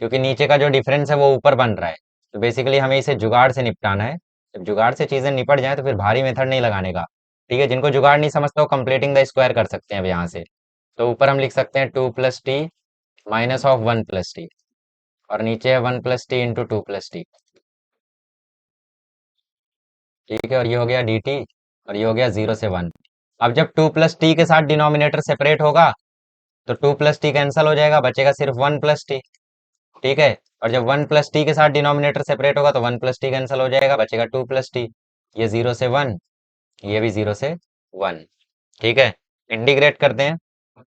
क्योंकि नीचे का जो डिफरेंस है वो ऊपर बन रहा है। तो बेसिकली हमें इसे जुगाड़ से निपटाना है। जब जुगाड़ से चीजें निपट जाए तो फिर भारी मेथड नहीं लगाने का। ठीक है, जिनको जुगाड़ नहीं समझता वो कंप्लीटिंग द स्क्वायर कर सकते हैं अब यहाँ से। तो ऊपर हम लिख सकते हैं 2 + t माइनस ऑफ 1 + t, और नीचे है 1 + t × 2 + t। ठीक है, और ये हो गया dt, और ये हो गया 0 से 1। अब जब 2 + t के साथ डिनोमिनेटर सेपरेट होगा तो 2 + t कैंसिल हो जाएगा, बचेगा सिर्फ 1 + t। ठीक है, और जब 1 + t के साथ डिनोमिनेटर सेपरेट होगा तो 1 + t कैंसिल हो जाएगा, बचेगा 2 + t। ये 0 से 1, ये भी 0 से 1। ठीक है, इंटीग्रेट करते हैं।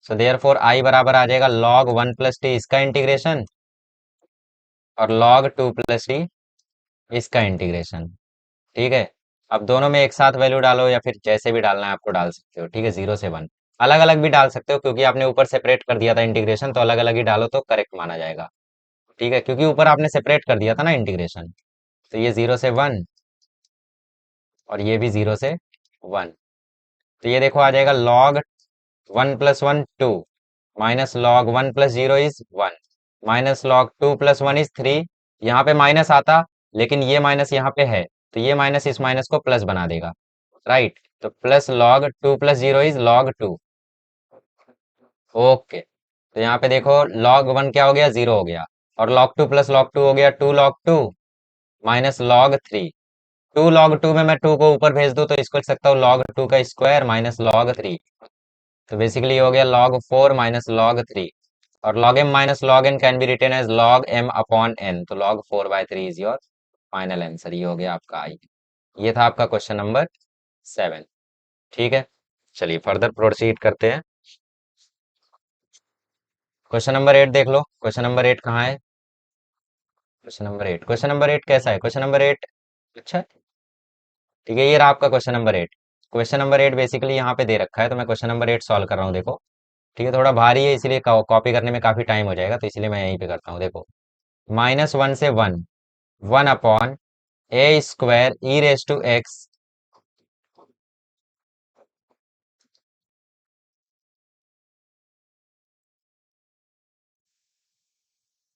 सो देयर फोर आई बराबर आ जाएगा log 1 + t इसका इंटीग्रेशन, और log 2 + t इसका इंटीग्रेशन। ठीक है, अब दोनों में एक साथ वैल्यू डालो, या फिर जैसे भी डालना है आपको डाल सकते हो। ठीक है, 0 से 1 अलग अलग भी डाल सकते हो, क्योंकि आपने ऊपर सेपरेट कर दिया था इंटीग्रेशन, तो अलग अलग ही डालो तो करेक्ट माना जाएगा। ठीक है, क्योंकि ऊपर आपने सेपरेट कर दिया था ना इंटीग्रेशन। तो ये 0 से 1, और ये भी 0 से 1। तो ये देखो आ जाएगा log 1 + 1 2, minus log 1 + 0 = 1, minus log 2 + 1 = 3। यहाँ पे माइनस आता, लेकिन ये माइनस यहाँ पे है, तो ये माइनस इस माइनस को प्लस बना देगा। राइट, तो प्लस log 2 + 0 = log 2। ओके, तो यहाँ पे देखो log 1 क्या हो गया, 0 हो गया, और log 2 + log 2 हो गया 2 log 2 माइनस log 3। 2 log 2 में मैं 2 को ऊपर भेज दूं तो इसको लिख सकता हूँ log 2 का स्क्वायर माइनस log 3। तो बेसिकली हो गया log 4 माइनस log 3। और log m - log n can be written as log m/n। तो log 4/3 is your final answer. ये हो गया आपका आई। ये था आपका क्वेश्चन नंबर 7। ठीक है, चलिए फर्दर प्रोसीड करते हैं। क्वेश्चन नंबर 8 देख लो। क्वेश्चन नंबर 8 कहाँ है? क्वेश्चन नंबर 8 कैसा है? क्वेश्चन नंबर 8 अच्छा है। ठीक है, ये रहा आपका question number 8। Question number 8 basically यहाँ पे दे रखा है, तो मैं क्वेश्चन नंबर 8 सॉल्व कर रहा हूँ। देखो, ठीक है, थोड़ा भारी है इसलिए कॉपी करने में काफी टाइम हो जाएगा, तो इसलिए मैं यहीं पे करता हूँ। देखो, -1 से 1, 1/a² e⁻x।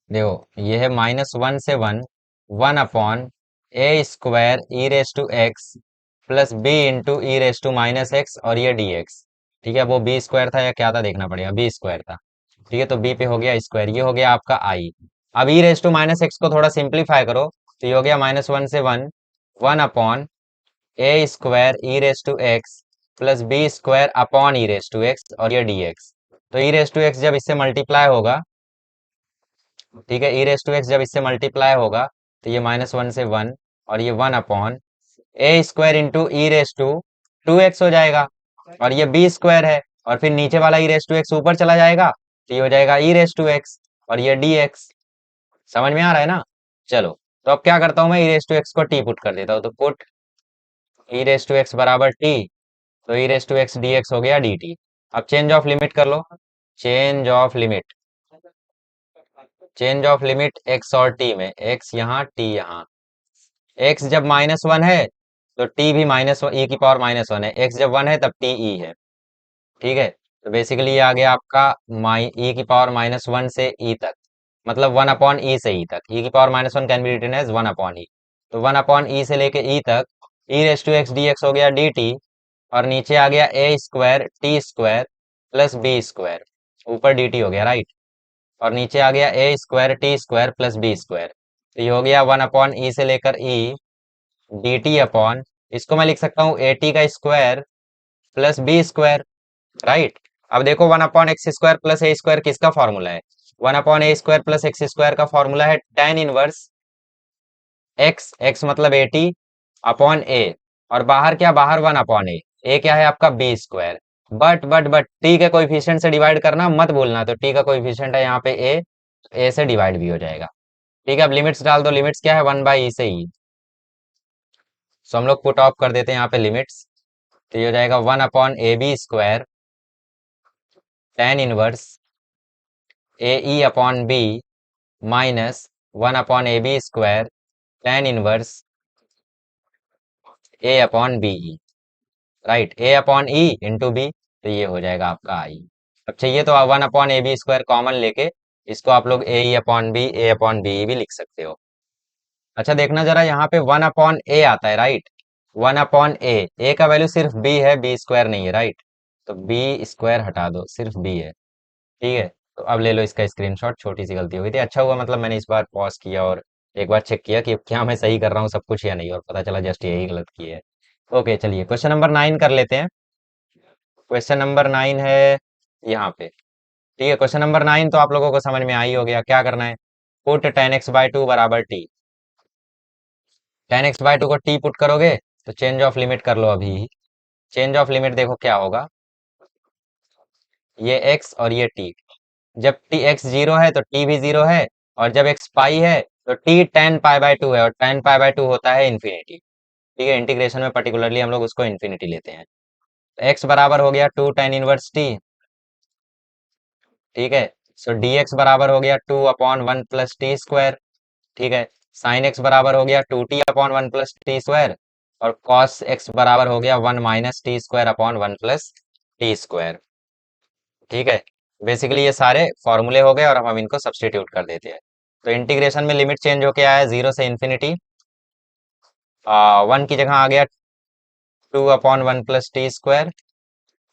देखो, ये है -1 से 1, 1/a² e⁻x plus b × e⁻x, और ये dx। ठीक है, वो बी स्क्वायर था या क्या था देखना पड़ेगा, बी स्क्वायर था। ठीक है, तो बी पे हो गया स्क्वायर, ये हो गया आपका आई। अब e⁻x को थोड़ा सिंप्लीफाई करो, तो ये हो गया -1 से 1, 1/a² e⁻x plus b² upon e⁻x, और ये dx। तो e⁻x जब इससे मल्टीप्लाई होगा, ठीक है, e⁻x जब इससे मल्टीप्लाई होगा तो ये -1 से 1, और ये 1/a² × e⁻2x हो जाएगा, और ये b² है, और फिर नीचे वाला e⁻x ऊपर चला जाएगा, तो ये हो जाएगा e⁻x, और ये dx। समझ में आ रहा है ना? चलो, तो अब क्या करता हूं मैं, e⁻x को t पुट कर देता हूं। तो पुट e⁻x बराबर t, तो e⁻x dx हो गया dt। अब चेंज ऑफ लिमिट कर लो। Change of limit, change of limit x और t में, x यहाँ t यहाँ। x जब -1 है तो t भी e⁻1 है। x जब 1 है तब t e है। ठीक है, तो बेसिकली ये आ गया आपका e⁻1 से e तक। मतलब 1/e से ई तक, e⁻⁻1 can be written as 1/e। तो 1/e से लेके ई तक e raise to X D X हो गया dt, और नीचे आ गया a square T square plus B square, ऊपर dt हो गया राइट, और नीचे आ गया a square T square plus B square. तो ये हो गया 1/e से लेकर e dt अपॉन, इसको मैं लिख सकता हूँ ए टी का square plus B square, right. अब देखो 1/x² प्लस ए स्क्वायर किसका फॉर्मूला है? 1/a² प्लस एक्स स्क्वायर का फॉर्मूला है tan इनवर्स एक्स, एक्स मतलब ए टी अपॉन ए, और बाहर क्या, बाहर 1/a, ए क्या है आपका बी स्क्वायर। बट टी के कोएफिशिएंट से डिवाइड करना मत भूलना, तो टी का कोएफिशिएंट है यहाँ पे ए से डिवाइड भी हो जाएगा। ठीक है, अब लिमिट्स डाल दो, लिमिट्स क्या है 1/e से ई, सो हम लोग पुट ऑफ कर देते हैं यहाँ पे लिमिट्स। तो ये हो जाएगा 1/ab² tan inverse A E upon B minus 1/ab² tan inverse A upon B E, right, A upon E into B, तो ये हो जाएगा आपका आई। अब चाहिए तो 1/ab² कॉमन लेके इसको आप लोग ए ई अपॉन बी, ए अपॉन बी भी लिख सकते हो। अच्छा देखना जरा, यहाँ पे 1/a आता है राइट, 1/a, ए का वैल्यू सिर्फ b है, बी स्क्वायर नहीं है राइट, तो बी स्क्वायर हटा दो, सिर्फ b है। ठीक है, तो अब ले लो इसका स्क्रीनशॉट, छोटी सी गलती हो गई थी, अच्छा हुआ मतलब मैंने इस बार पॉज किया और एक बार चेक किया कि क्या मैं सही कर रहा हूँ सब कुछ या नहीं, और पता चला जस्ट यही गलत की है। ओके चलिए क्वेश्चन नंबर 9 कर लेते हैं। क्वेश्चन नंबर 9 है यहाँ पे। ठीक है, क्वेश्चन नंबर 9 तो आप लोगों को समझ में आई हो गया, क्या करना है, पुट tan x/2 बराबर टी। tan x/2 को टी पुट करोगे तो चेंज ऑफ लिमिट कर लो अभी। चेंज ऑफ लिमिट देखो क्या होगा, ये x और ये t, जब टी एक्स जीरो है तो टी भी जीरो है, और जब एक्स पाई है तो टी tan π/2 है, और tan π/2 होता है इन्फिनिटी। ठीक है, इंटीग्रेशन में पर्टिकुलरली हम लोग उसको इन्फिनिटी लेते हैं। तो x बराबर हो गया 2 tan इनवर्स टी। ठीक है, सो डी एक्स बराबर हो गया 2/1 प्लस टी स्क्वायर। ठीक है, साइन एक्स बराबर हो गया 2t/1 प्लस टी स्क्वायर, और कॉस एक्स बराबर हो गया 1 minus T square upon 1 plus T square. ठीक है, बेसिकली ये सारे फॉर्मूले हो गए और अब हम इनको सब्सटीट्यूट कर देते हैं। तो इंटीग्रेशन में लिमिट चेंज होके आया 0 से इन्फिनिटी, 1 की जगह आ गया 2/1 प्लस टी स्क्वायर,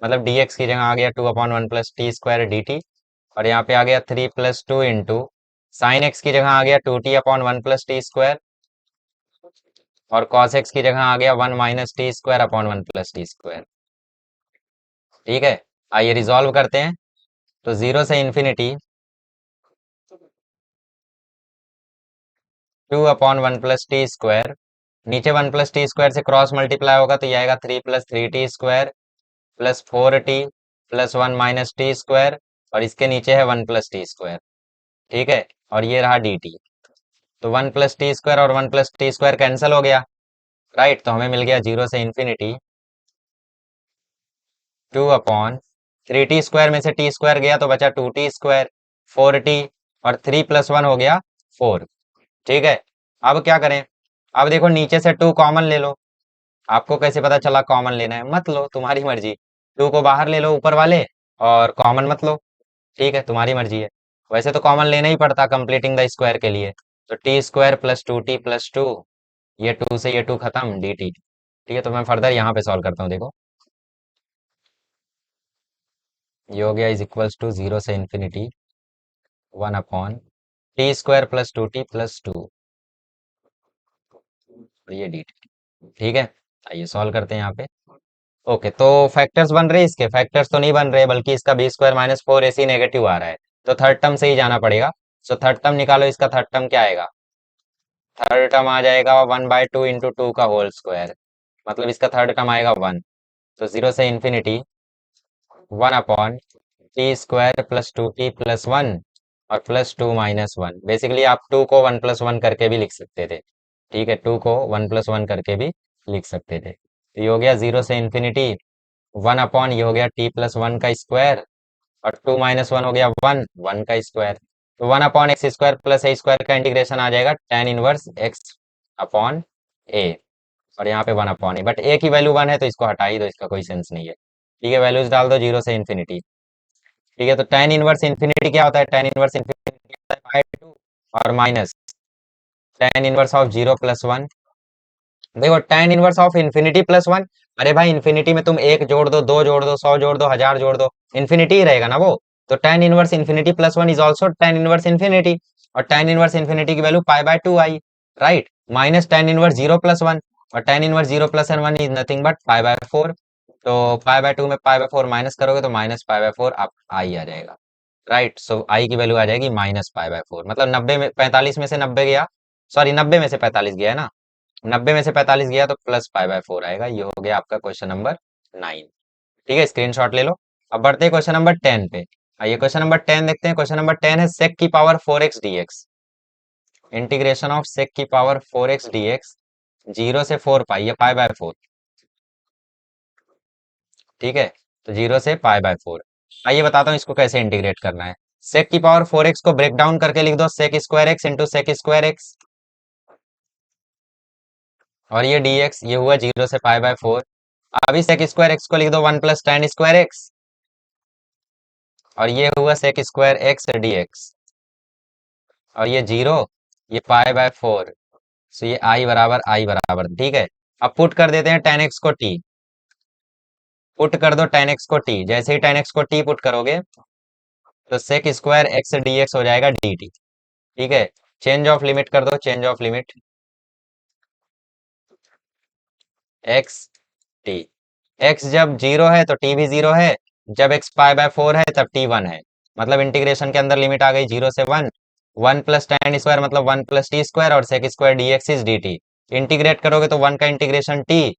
मतलब dx की जगह आ गया 2/1 प्लस टी स्क्वायर dt, और यहाँ पे आ गया 3 + 2 इंटू साइन एक्स की जगह आ गया 2t/1 प्लस टी स्क्वायर, और कॉस एक्स की जगह आ गया 1 minus T square upon 1 plus T square. ठीक है, आइए रिजॉल्व करते हैं। तो 0 से इन्फिनिटी 2/1 प्लस टी स्क्वायर, नीचे 1 प्लस टी स्क्वायर से क्रॉस मल्टीप्लाई होगा तो ये आएगा 3 + 3t square plus 4t plus 1 minus T square, और इसके नीचे है 1 प्लस टी स्क्वायर। ठीक है, और ये रहा dt। तो 1 प्लस टी स्क्वायर और 1 प्लस टी स्क्वायर कैंसिल हो गया राइट, तो हमें मिल गया 0 से इन्फिनिटी 2/3t स्क्वायर में से टी स्क्वायर गया तो बचा 2t स्क्वायर, 4t, और 3 + 1 हो गया 4। ठीक है, अब क्या करें, अब देखो नीचे से 2 कॉमन ले लो। आपको कैसे पता चला कॉमन लेना है, मत लो, तुम्हारी मर्जी। 2 को बाहर ले लो ऊपर वाले, और कॉमन मत लो। ठीक है, तुम्हारी मर्जी है, वैसे तो कॉमन लेना ही पड़ता कंप्लीटिंग द स्क्वायर के लिए। तो टी स्क्वायर प्लस 2t+2, ये 2 से ये 2 खत्म dt। ठीक है, तो मैं फर्दर यहाँ पे सॉल्व करता हूँ, देखो ये हो गया इज इक्वल्स टू 0 से इन्फिनिटी 1/t² प्लस 2t+2, और ये dt। ठीक है, आइए सॉल्व करते हैं यहाँ पे। ओके, तो फैक्टर्स बन रहे हैं, इसके फैक्टर्स तो नहीं बन रहे, बल्कि इसका b² - 4ac नेगेटिव आ रहा है, तो थर्ड टर्म से ही जाना पड़ेगा। सो थर्ड टर्म निकालो, इसका थर्ड टर्म क्या आएगा, थर्ड टर्म आ जाएगा 1/2 इंटू 2 का होल स्क्वायर, मतलब इसका थर्ड टर्म आएगा 1। तो 0 से इन्फिनिटी 1/t² प्लस 2t+1, और +2 - 1, बेसिकली आप 2 को 1 + 1 करके भी लिख सकते थे। ठीक है, 2 को 1 + 1 करके भी लिख सकते थे। तो ये हो गया 0 से इन्फिनिटी 1/, ये हो गया t+1 का स्क्वायर, और 2 - 1 हो गया 1, 1 का स्क्वायर। तो 1/x² प्लस a² का इंटीग्रेशन आ जाएगा tan inverse x upon a, और यहाँ पे 1/a, बट a की वैल्यू 1 है तो इसको हटा ही दो, इसका कोई सेंस नहीं है। ठीक है, वैल्यूज डाल दो 0 से इन्फिनिटी। ठीक है, तो tan इनवर्स इन्फिनिटी क्या होता है, tan इनवर्स इन्फिनिटी होता है बाय टू और minus tan inverse of zero plus one. देखो tan inverse of infinity plus one, अरे भाई इन्फिनिटी में तुम एक जोड़ दो जोड़ दो, 100 जोड़ दो, 1000 जोड़ दो, इन्फिनिटी ही रहेगा ना वो। तो tan inverse infinity plus one is also tan inverse infinity, और टेन इनवर्स इन्फिनिटी की वैल्यू पाई बाय टू आई, right. Minus tan inverse zero plus one, और tan inverse zero plus one is nothing but pi by four. तो pi by to में पाई by four minus करोगे तो minus pi by four आप आई आ जाएगा, right. सो आई की value आ जाएगी माइनस पाई बाय फोर, मतलब 90 में 45 में से 90 गया, सॉरी 90 में से 45 गया है ना, 90 में से 45 गया तो प्लस पाई बाय फोर आएगा। ये हो गया आपका क्वेश्चन नंबर 9। ठीक है, स्क्रीनशॉट ले लो। अब बढ़ते हैं क्वेश्चन नंबर 10 पे। आइए क्वेश्चन नंबर 10 देखते हैं। क्वेश्चन नंबर 10 है सेक की power 4x dx। Integration of sec की पावर 4x dx, 0 से 4 पाई, ये पाई बाय फोर। ठीक है, तो 0 से पाई बाय फोर। आइए बताता हूँ इसको कैसे इंटीग्रेट करना है। सेक की पावर 4x को ब्रेक डाउन करके लिख दो sec square X into sec square X, और ये dx ये हुआ 0 से पाई बाय फोर। अभी सेक स्क्वायर एक्स को लिख दो 1 प्लस टेन स्क्वायर एक्स, और ये हुआ सेक स्क्वायर एक्स dx, और ये 0, ये पाई बाय फोर। सो ये आई बराबर, ठीक है। अब पुट कर देते हैं टेन एक्स को टी, पुट कर दो टेन एक्स को टी, जैसे ही टेन एक्स को टी पुट करोगे तो सेक स्क्वायर एक्स dx हो जाएगा dt। ठीक है, चेंज ऑफ लिमिट कर दो, change of limit x T. X जब जीरो है तो टी भी जीरो है, जब एक्स पाई बाय फोर है तब टी वन है। मतलब इंटीग्रेशन के अंदर लिमिट आ गई जीरो से one, one plus ten square मतलब वन प्लस टी स्क्वायर, और sec square D X is D T. Integrate करोगे तो वन का इंटीग्रेशन टी,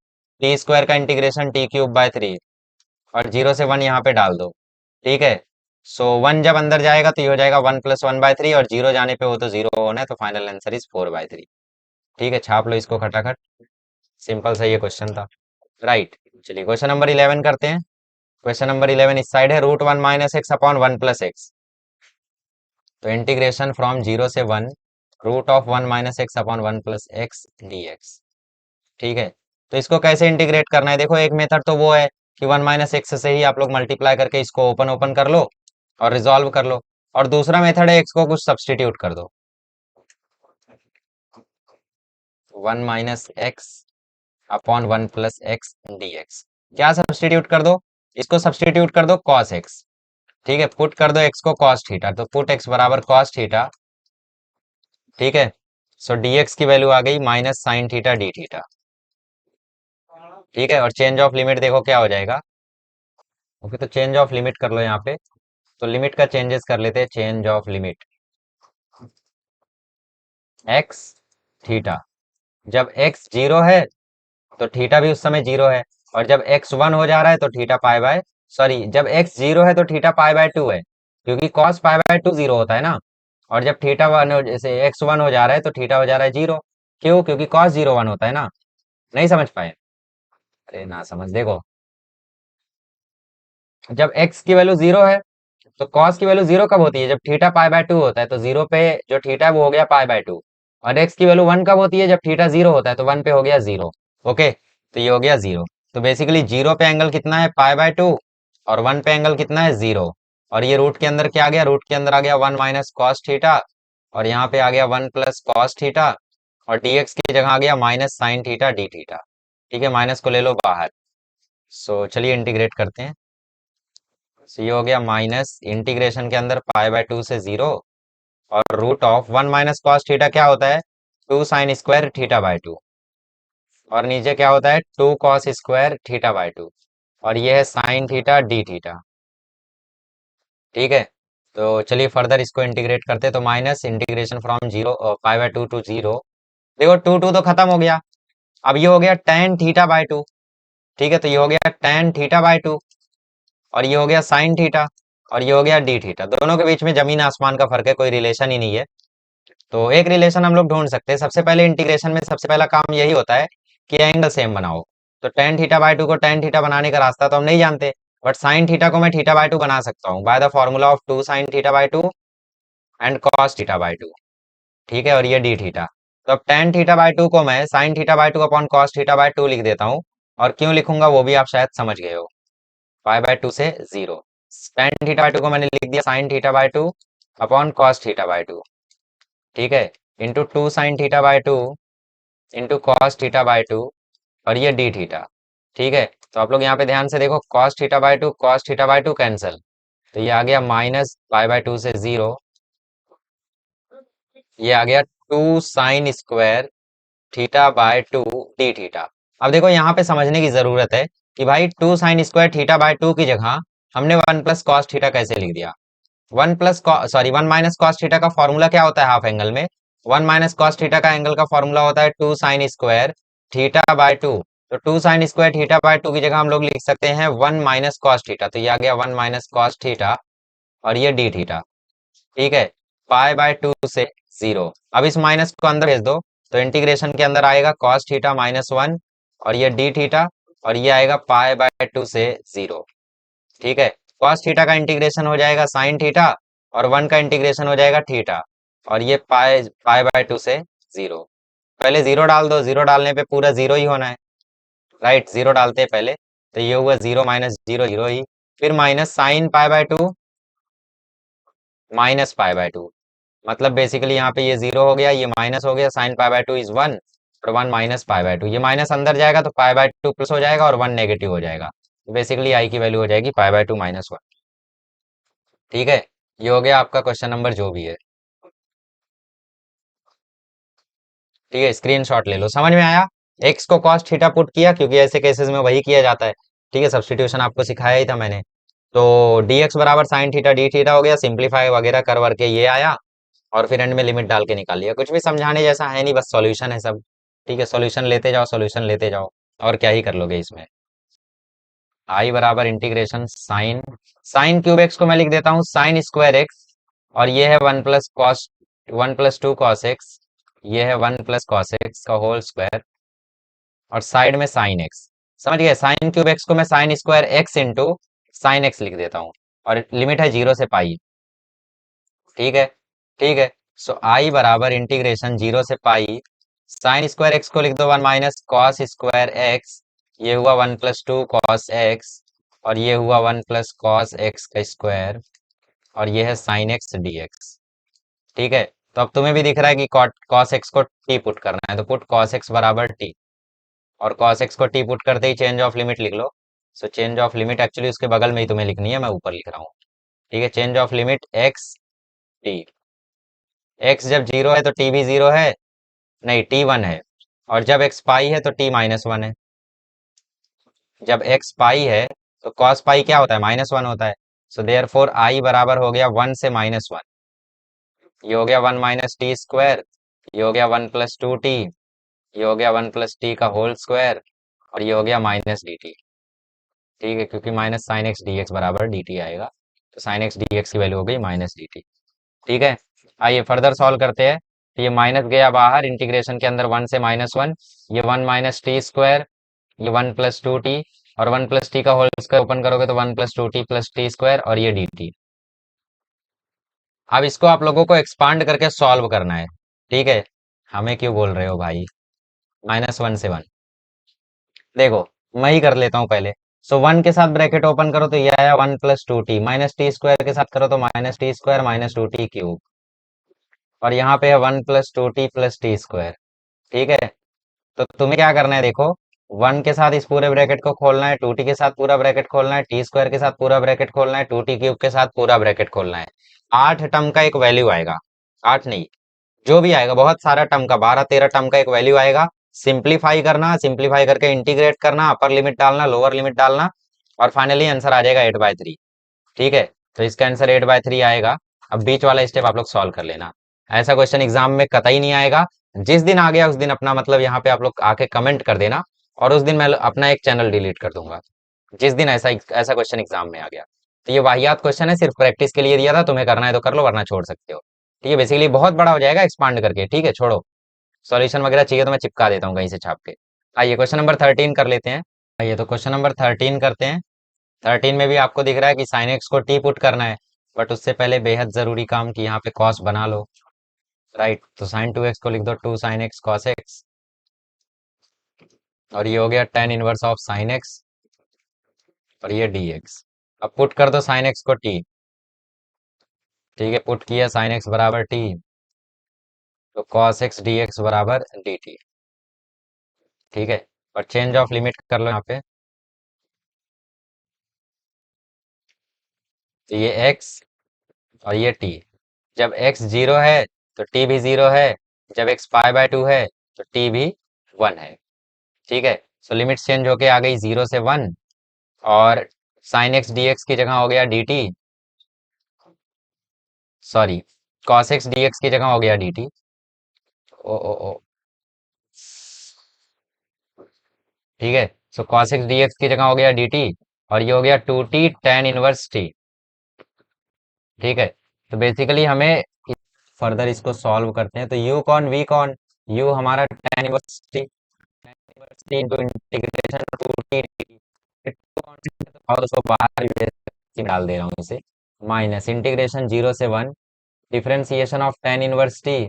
टी स्क्वायर का integration T cube by three, और जीरो से वन यहाँ पे डाल दो। ठीक है, सो वन जब अंदर जाएगा तो ये हो जाएगा one plus one by three, और जीरो जाने पे वो तो जीरो होना है, तो final answer is four by three. ठीक है, छाप लो इसको खटाखट। सिंपल सा ये क्वेश्चन था, राइट। चलिए क्वेश्चन नंबर 11 करते हैं। क्वेश्चन नंबर 11 इस साइड है root one minus X upon one plus X. तो इंटीग्रेशन फ्रॉम जीरो से one root of one minus X upon one plus X D X. ठीक है, तो इसको कैसे इंटीग्रेट करना है, देखो एक मेथड तो वो है कि वन माइनस एक्स से ही आप लोग मल्टीप्लाई करके इसको ओपन ओपन कर लो और रिजॉल्व कर लो, और दूसरा मेथड है एक्स को कुछ सब्सटीट्यूट कर दो, one minus X upon one plus X D x. क्या सब्सटीट्यूट कर दो, इसको सब्सटीट्यूट कर दो कॉस एक्स। ठीक है, पुट कर दो एक्स को कॉस थीटा, तो पुट एक्स बराबर कॉस थीटा। ठीक है, सो dx की वैल्यू आ गई minus sine theta D theta. ठीक है, और चेंज ऑफ लिमिट देखो क्या हो जाएगा। ओके, तो चेंज ऑफ लिमिट कर लो यहाँ पे, तो लिमिट का चेंजेस कर लेते हैं। Change of limit x theta, जब एक्स जीरो है तो थीटा भी उस समय जीरो है, और जब एक्स वन हो जा रहा है तो थीटा पाई बाय, सॉरी जब एक्स जीरो है तो थीटा पाई बाय टू है, क्योंकि cos pi by to zero होता है ना। और जब थीटा वन हो, जैसे एक्स वन हो जा रहा है तो थीटा हो जा रहा है जीरो, क्यों, क्योंकि कॉस जीरो वन होता है ना। नहीं समझ पाए, अरे ना समझ, देखो जब एक्स की वैल्यू जीरो है तो कॉस की वैल्यू जीरो कब होती है, जब थीटा पाई बाय टू होता है, तो जीरो पे जो थीटा है वो हो गया पाई बाय टू। और एक्स की वैल्यू वन कब होती है, जब थीटा जीरो होता है, तो वन पे हो गया जीरो। ओके, तो ये हो गया जीरो। तो बेसिकली जीरो पे एंगल कितना है, पाई बाय टू, और वन पे एंगल कितना है, जीरो। और ये रूट के अंदर क्या आ गया, रूट के अंदर आ गया वन माइनस कॉस थीटा, और यहाँ पे आ गया वन प्लस कॉस थीटा, और dx की जगह आ गया minus sine theta D theta. ठीक है, माइनस को ले लो बाहर। सो चलिए इंटीग्रेट करते हैं। सो ये हो गया माइनस इंटीग्रेशन के अंदर पाई बाय टू से जीरो, और root of one minus cos theta क्या होता है, two sine square theta by two, और नीचे क्या होता है, two cos square theta by two, और ये है साइन थीटा डी थीटा। ठीक है, तो चलिए फर्दर इसको इंटीग्रेट करते हैं। तो minus integration from zero pi by two to zero, देखो टू टू तो खत्म हो गया, अब ये हो गया टेन थीटा बाय टू। ठीक है, तो ये हो गया टेन थीटा बाय टू, और ये हो गया साइन थीटा, और ये हो गया डी थीटा। दोनों के बीच में जमीन आसमान का फर्क है, कोई रिलेशन ही नहीं है। तो एक रिलेशन हम लोग ढूंढ सकते हैं। सबसे पहले इंटीग्रेशन में सबसे पहला काम यही होता है कि एंगल सेम बनाओ। तो टेन थीटा बाय टू को टेन थीटा बनाने का रास्ता तो हम नहीं जानते, बट साइन थीटा को मैं थीटा बाय टू बना सकता हूँ by the formula of two sine theta by two and cos theta by two. ठीक है, और ये डी थीटा। तो अब टेन थीटा बाय टू को मैं sign theta by two upon cos theta by to लिख देता हूँ, और क्यों लिखूंगा वो भी आप शायद समझ गए हो, पाई बाय टू से zero. Tan theta by to को मैंने लिख दिया sign theta by to, upon cos theta by two, ठीक है, into two sine theta by two into cos theta by two, और ये डी थीटा, ठीक है। तो आप लोग यहाँ पे ध्यान से देखो, cos theta by two cancel, तो ये आ गया माइनस पाई बाय टू से जीरो, ये आ गया two sine square theta by two D theta. अब देखो यहाँ पे समझने की जरूरत है कि भाई two sine square theta by two की जगह हमने वन प्लस कॉस थीटा कैसे लिख दिया। वन माइनस कॉस थीटा का फॉर्मूला क्या होता है हाफ एंगल में? वन माइनस कॉस थीटा का एंगल का फॉर्मूला होता है two sine square theta by two. तो two sine square theta by two की जगह हम लोग लिख सकते हैं वन माइनस कॉस थीटा, तो ये आ गया वन माइनस कॉस थीटा, और ये डी थीटा, ठीक है, पाई बाय टू से जीरो। अब इस माइनस को अंदर भेज दो, तो इंटीग्रेशन के अंदर आएगा कॉस थीटा माइनस वन, और ये डी थीटा, और ये आएगा पाई बाय टू से जीरो, ठीक है। कॉस थीटा का इंटीग्रेशन हो जाएगा साइन थीटा, और वन का इंटीग्रेशन हो जाएगा थीटा, और ये पाई पाई बाय टू से जीरो। पहले जीरो डाल दो, जीरो डालने पे पूरा जीरो ही होना है, राइट, जीरो डालते हैं पहले, तो ये हुआ जीरो माइनस जीरो जीरो ही, फिर minus sign pi by two minus pi by to, मतलब बेसिकली यहाँ पे ये जीरो हो गया, ये माइनस हो गया, sine pi by two is one, और one minus pi by two, ये माइनस अंदर जाएगा तो पाई बाय टू प्लस हो जाएगा, और वन नेगेटिव हो जाएगा, बेसिकली आई की वैल्यू हो जाएगी पाई बाय टू माइनस वन, ठीक है। ये हो गया आपका क्वेश्चन नंबर जो भी है, ठीक है, स्क्रीनशॉट ले लो। समझ में आया? एक्स को कॉस थीटा पुट किया, क्योंकि ऐसे केसेस में वही किया जाता है, ठीक है, सब्स्टिट्यूशन आपको सिखाया ही था मैंने। तो डी एक्स बराबर साइन थीटा डी थीटा हो गया, सिंप्लीफाई वगैरह कर करके ये आया, और फिर एंड में लिमिट डाल के निकाल लिया। कुछ भी समझाने जैसा है नहीं, बस सॉल्यूशन है सब, ठीक है, सॉल्यूशन लेते जाओ, सॉल्यूशन लेते जाओ, और क्या ही कर लोगे इसमें। आई बराबर integration sine sine cube x को मैं लिख देता हूँ साइन स्क्वायर एक्स, और ये है one plus cos, one plus two cos x, ये है वन प्लस कॉस एक्स का होल स्क्वायर, और साइड में साइन एक्स। समझ गए? साइन क्यूब एक्स को मैं sine square X into sine x लिख देता हूँ, और लिमिट है जीरो से पाई, ठीक है, ठीक है। सो आई बराबर इंटीग्रेशन जीरो से पाई साइन स्क्वायर एक्स को लिख दो one minus cos square x, ये हुआ one plus two cos x, और ये हुआ वन प्लस कॉस एक्स का स्क्वायर, और ये है साइन एक्स डी एक्स, ठीक है। तो अब तुम्हें भी दिख रहा है कि कॉस एक्स को टी पुट करना है, तो पुट कॉस एक्स बराबर टी, और कॉस एक्स को टी पुट करते ही चेंज ऑफ लिमिट लिख लो। So change of limit actually उसके बगल में ही तुम्हें लिखनी है, मैं ऊपर लिख रहा हूँ, ठीक है, change of limit x T, x जब जीरो है तो टी भी जीरो है, नहीं टी वन है, और जब एक्स पाई है तो टी माइनस वन है। जब एक्स पाई है तो कॉस पाई क्या होता है? माइनस वन होता है। सो देयर फोर आई बराबर हो गया वन से माइनस वन, ये हो गया वन माइनस टी स्क्वायर, ये हो गया वन प्लस टू टी, ये हो गया वन प्लस टी का होल स्क्वायर, और ये हो गया माइनस डी टी, ठीक है, क्योंकि minus sine x D x बराबर डी टी आएगा, तो साइन एक्स डी एक्स की वैल्यू हो गई माइनस डी टी, ठीक है। आइए फर्दर सॉल्व करते हैं। तो ये माइनस गया बाहर, इंटीग्रेशन के अंदर वन से माइनस वन, ये वन माइनस टी स्क्वायर, ये वन प्लस टू टी, और वन प्लस टी का होल स्क्वायर ओपन करोगे तो one plus two T plus T square, और ये डी टी। अब इसको आप लोगों को एक्सपांड करके सॉल्व करना है, ठीक है। हमें क्यों बोल रहे हो भाई? माइनस वन से वन, देखो मैं ही कर लेता हूँ पहले। सो वन के साथ ब्रैकेट ओपन करो तो ये आया one plus two T, minus T square के साथ करो तो minus T square minus two T cube, और यहाँ पे है one plus two T plus T square, ठीक है। तो तुम्हें क्या करना है, देखो, वन के साथ इस पूरे ब्रैकेट को खोलना है, टू टी के साथ पूरा ब्रैकेट खोलना है, टी स्क्वायर के साथ पूरा ब्रैकेट खोलना है, टू टी क्यूब के साथ पूरा ब्रैकेट खोलना है। आठ टर्म का एक वैल्यू आएगा, आठ नहीं, जो भी आएगा, बहुत सारा टर्म का, बारह तेरह टर्म का एक वैल्यू आएगा। सिंप्लीफाई करना, सिंप्लीफाई करके इंटीग्रेट करना, अपर लिमिट डालना, लोअर लिमिट डालना, और फाइनली आंसर आ जाएगा एट बाय थ्री, ठीक है। तो इसका आंसर एट बाय थ्री आएगा। अब बीच वाला स्टेप आप लोग सॉल्व कर लेना, ऐसा क्वेश्चन एग्जाम में कतई नहीं आएगा। जिस दिन आ गया उस दिन अपना मतलब यहाँ पे आप लोग आके कमेंट कर देना, और उस दिन मैं अपना एक चैनल डिलीट कर दूंगा, जिस दिन ऐसा ऐसा क्वेश्चन एग्जाम में आ गया। तो ये वाहियात क्वेश्चन है, सिर्फ प्रैक्टिस के लिए दिया था, तुम्हें करना है तो कर लो, वरना छोड़ सकते हो, ठीक है। बेसिकली बहुत बड़ा हो जाएगा एक्सपांड करके, ठीक है, छोड़ो। सॉल्यूशन वगैरह चाहिए तो मैं चिपका देता हूँ कहीं से छाप के। आइए क्वेश्चन नंबर थर्टीन कर लेते हैं। आइए तो क्वेश्चन नंबर थर्टीन करते हैं। थर्टीन में भी आपको दिख रहा है कि साइन एक्स को टी पुट करना है, बट उससे पहले बेहद जरूरी काम कि यहाँ पे कॉस बना लो, राइट। तो साइन टू एक्स को लिख दो two sine x cos x, और ये हो गया tan inverse of sine x, और ये डी एक्स। अब पुट कर दो साइन एक्स को टी, ठीक है, पुट किया साइन एक्स बराबर टी, तो कॉस एक्स डी एक्स बराबर डी टी। ठीक है, और चेंज ऑफ लिमिट कर लो यहाँ पे। तो ये एक्स और ये टी, जब एक्स जीरो है तो टी भी जीरो है, जब एक्स पाई बाय टू है तो टी भी वन है। ठीक है, सो लिमिट चेंज होके आ गई जीरो से वन, और साइन एक्स डी एक्स की जगह हो गया D T, sorry, cos x D x की जगह हो गया डी टी। ओ ओ ओ, ठीक है, सो cos x dx की जगह हो गया dt, और ये हो गया 2t tan इनवर्स t। ठीक है, तो बेसिकली हमें फर्दर इसको सॉल्व करते हैं। तो u कौन v कौन, u हमारा tan inverse t, inverse t into integration 2t dt, और उसको बाहर भी डाल दे रहा हूँ इसे, माइनस इंटीग्रेशन जीरो से one, differentiation of tan inverse t,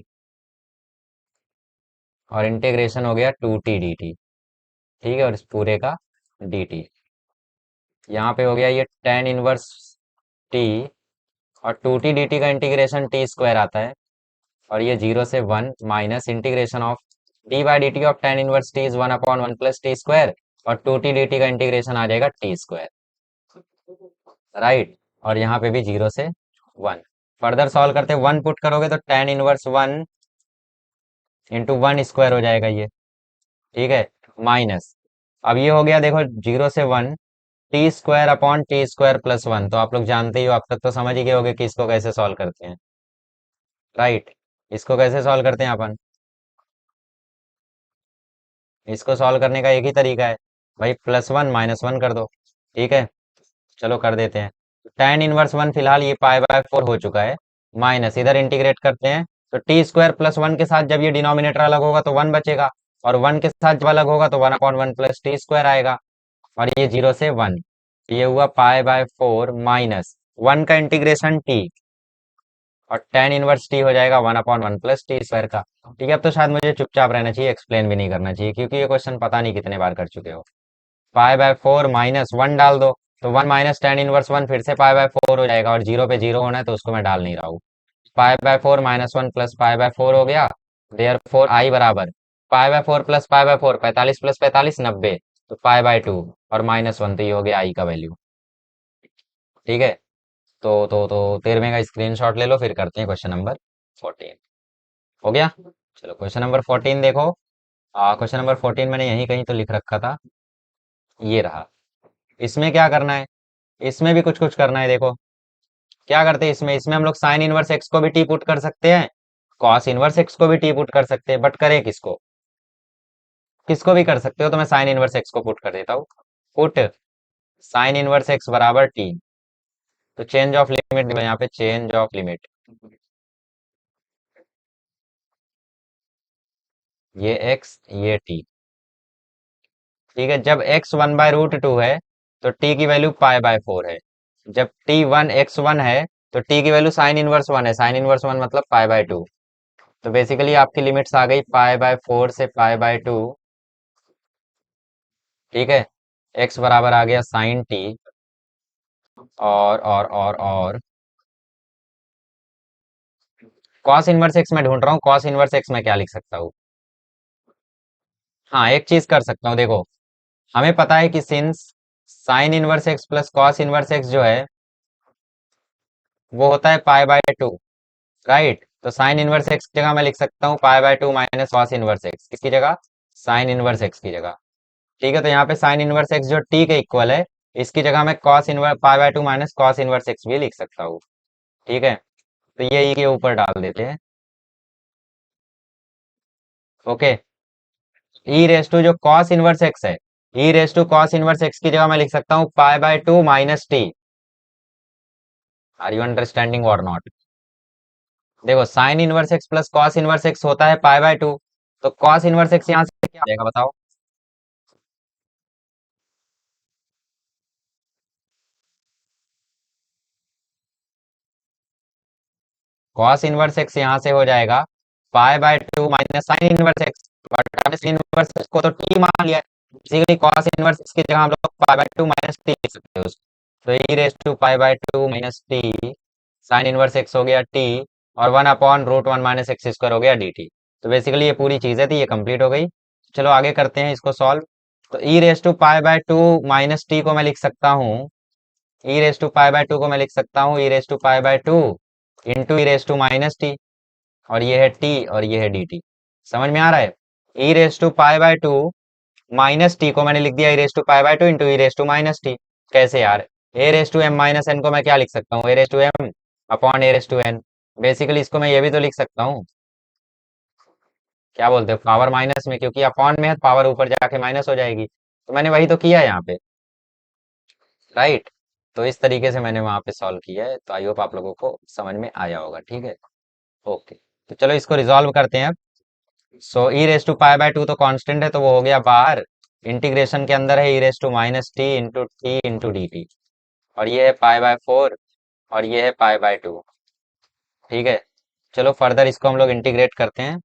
और इंटीग्रेशन हो गया 2t dt। ठीक है, और इस पूरे का dt, यहाँ पे हो गया ये tan इनवर्स t, और 2t dt का इंटीग्रेशन टी स्क्वायर आता है, और ये जीरो से one minus integration of D by D T of tan inverse T is one upon one plus T square, और 2t dt का इंटीग्रेशन आ जाएगा टी स्क्वायर। राइट, और यहाँ पे भी जीरो से वन। फर्दर सॉल्व करते वन पुट करोगे तो tan inverse one into one square हो जाएगा ये। ठीक है, माइनस, अब ये हो गया देखो जीरो से one, T square upon T square plus one, तो आप लोग जानते ही हो, अब तक तो समझ ही गए होगे कि इसको कैसे सॉल्व करते हैं। राइट, इसको कैसे सॉल्व करते हैं अपन, इसको सॉल्व करने का एक ही तरीका है भाई, प्लस वन माइनस वन कर दो। ठीक है, चलो कर देते हैं। tan इनवर्स वन फिलहाल ये पाई बाय फोर हो चुका है, माइनस इधर इंटीग्रेट करते हैं, तो टी स्क्वायर प्लस वन के साथ जब ये डिनोमिनेटर अलग होगा तो वन बचेगा, और वन के साथ जब अलग होगा तो one upon one plus T square आएगा, और ये जीरो से वन, ये हुआ पाई बाय फोर माइनस वन का इंटीग्रेशन टी, और tan इनवर्स टी हो जाएगा one upon one plus T square का। ठीक है, अब तो शायद मुझे चुपचाप रहना चाहिए, एक्सप्लेन भी नहीं करना चाहिए, क्योंकि ये क्वेश्चन पता नहीं कितने बार कर चुके हो। पाई बाय फोर माइनस वन डाल दो, तो one minus tan inverse one फिर से पाई बाय फोर हो जाएगा, और जीरो पे जीरो होना है तो उसको मैं डाल नहीं रहा हूँ। Pi by four minus one plus pi by four हो गया, देयर फोर आई बराबर पाई by four plus pi by four, 45 plus 45 90, तो पाई बाय टू, और माइनस वन, तो ये हो गया आई का वैल्यू। ठीक है, तो 13वें का स्क्रीनशॉट ले लो, फिर करते हैं क्वेश्चन नंबर 14। हो गया, चलो क्वेश्चन नंबर 14 देखो। क्वेश्चन नंबर 14 मैंने यहीं कहीं तो लिख रखा था, ये रहा। इसमें क्या करना है, इसमें भी कुछ कुछ करना है, देखो क्या करते हैं इसमें, इसमें हम लोग साइन इनवर्स एक्स को भी टी पुट कर सकते हैं, कॉस इनवर्स एक्स को भी टी पुट कर सकते हैं, बट करें किसको, किसको भी कर सकते हो, तो मैं साइन इनवर्स एक्स को पुट कर देता हूँ। पुट साइन इनवर्स एक्स बराबर टी, तो चेंज ऑफ लिमिट यहाँ पे, चेंज ऑफ लिमिट, ये एक्स ये टी। ठीक है, जब x one by root two है तो t की वैल्यू पाई बाय फोर है, जब t वन एक्स वन है तो t की वैल्यू साइन इनवर्स वन है, साइन इनवर्स वन मतलब पाई बाय टू। तो बेसिकली आपकी लिमिट्स आ गई पाई बाय फोर से पाई बाय टू। ठीक है, x बराबर आ गया साइन t, और कॉस इनवर्स एक्स में ढूंढ रहा हूँ, कॉस इनवर्स एक्स में क्या लिख सकता हूँ। हाँ, एक चीज कर सकता हूँ, देखो हमें पता है कि since sign inverse X plus cos inverse x जो है वो होता है पाई बाय टू। राइट, तो साइन इनवर्स एक्स की जगह मैं लिख सकता हूँ pi by two minus cos inverse x, किसकी जगह, साइन इनवर्स एक्स की जगह। ठीक है, तो यहाँ पे साइन इनवर्स एक्स जो टी के इक्वल है, इसकी जगह मैं cos inverse pi by two minus cos inverse x भी लिख सकता हूँ। ठीक है, तो ये ई के ऊपर डाल देते हैं। ओके, ई रेस टू जो कॉस इनवर्स एक्स है, E raise to cos inverse X की जगह मैं लिख सकता हूँ pi by two minus T. Are you understanding और नॉट। देखो sine inverse X plus cos inverse X होता है पाई बाय टू, तो कॉस इनवर्स एक्स यहाँ से क्या आ जाएगा बताओ। कॉस इनवर्स एक्स यहाँ से हो जाएगा पाई by two minus sign inverse x, but हमने साइन इनवर्स एक्स को तो टी मान लिया है, इसीलिए कॉस इनवर्स एक्स की जगह हम लोग pi by two minus T लिख सकते हो उसको। तो E raise to pi by two minus T sine inverse X हो गया टी, और 1/√1 - x² हो गया dt। तो बेसिकली ये पूरी चीज़ें थी, ये कंप्लीट हो गई। चलो आगे करते हैं इसको सॉल्व। तो e⁻π/2 माइनस टी को मैं लिख सकता हूँ, e⁻π/2 को मैं लिख सकता हूँ e⁻π/2 इंटू e⁻−t, और ये है t और ये है dt। समझ में आ रहा है? e⁻π/2 माइनस टी को मैंने लिख दिया e⁻π/2 इंटू e⁻−t। कैसे यार? a⁻m−n को मैं क्या लिख सकता हूँ, a⁻m/a⁻n। बेसिकली इसको मैं ये भी तो लिख सकता हूँ, क्या बोलते हो, पावर माइनस में, क्योंकि अपॉन में है पावर ऊपर जाके माइनस हो जाएगी। तो मैंने वही तो किया है यहाँ पे, राइट। तो इस तरीके से मैंने वहां पे सॉल्व किया है, तो आई होप आप लोगों को समझ में आया होगा, ठीक है। ओके, तो चलो इसको रिजॉल्व करते हैं अब। सो e⁻π/2 तो कांस्टेंट है, तो वो हो गया बाहर। इंटीग्रेशन के अंदर है e⁻t into T into D T, और ये है π/4 और ये है π/2, ठीक है। चलो फर्दर इसको हम लोग इंटीग्रेट करते हैं।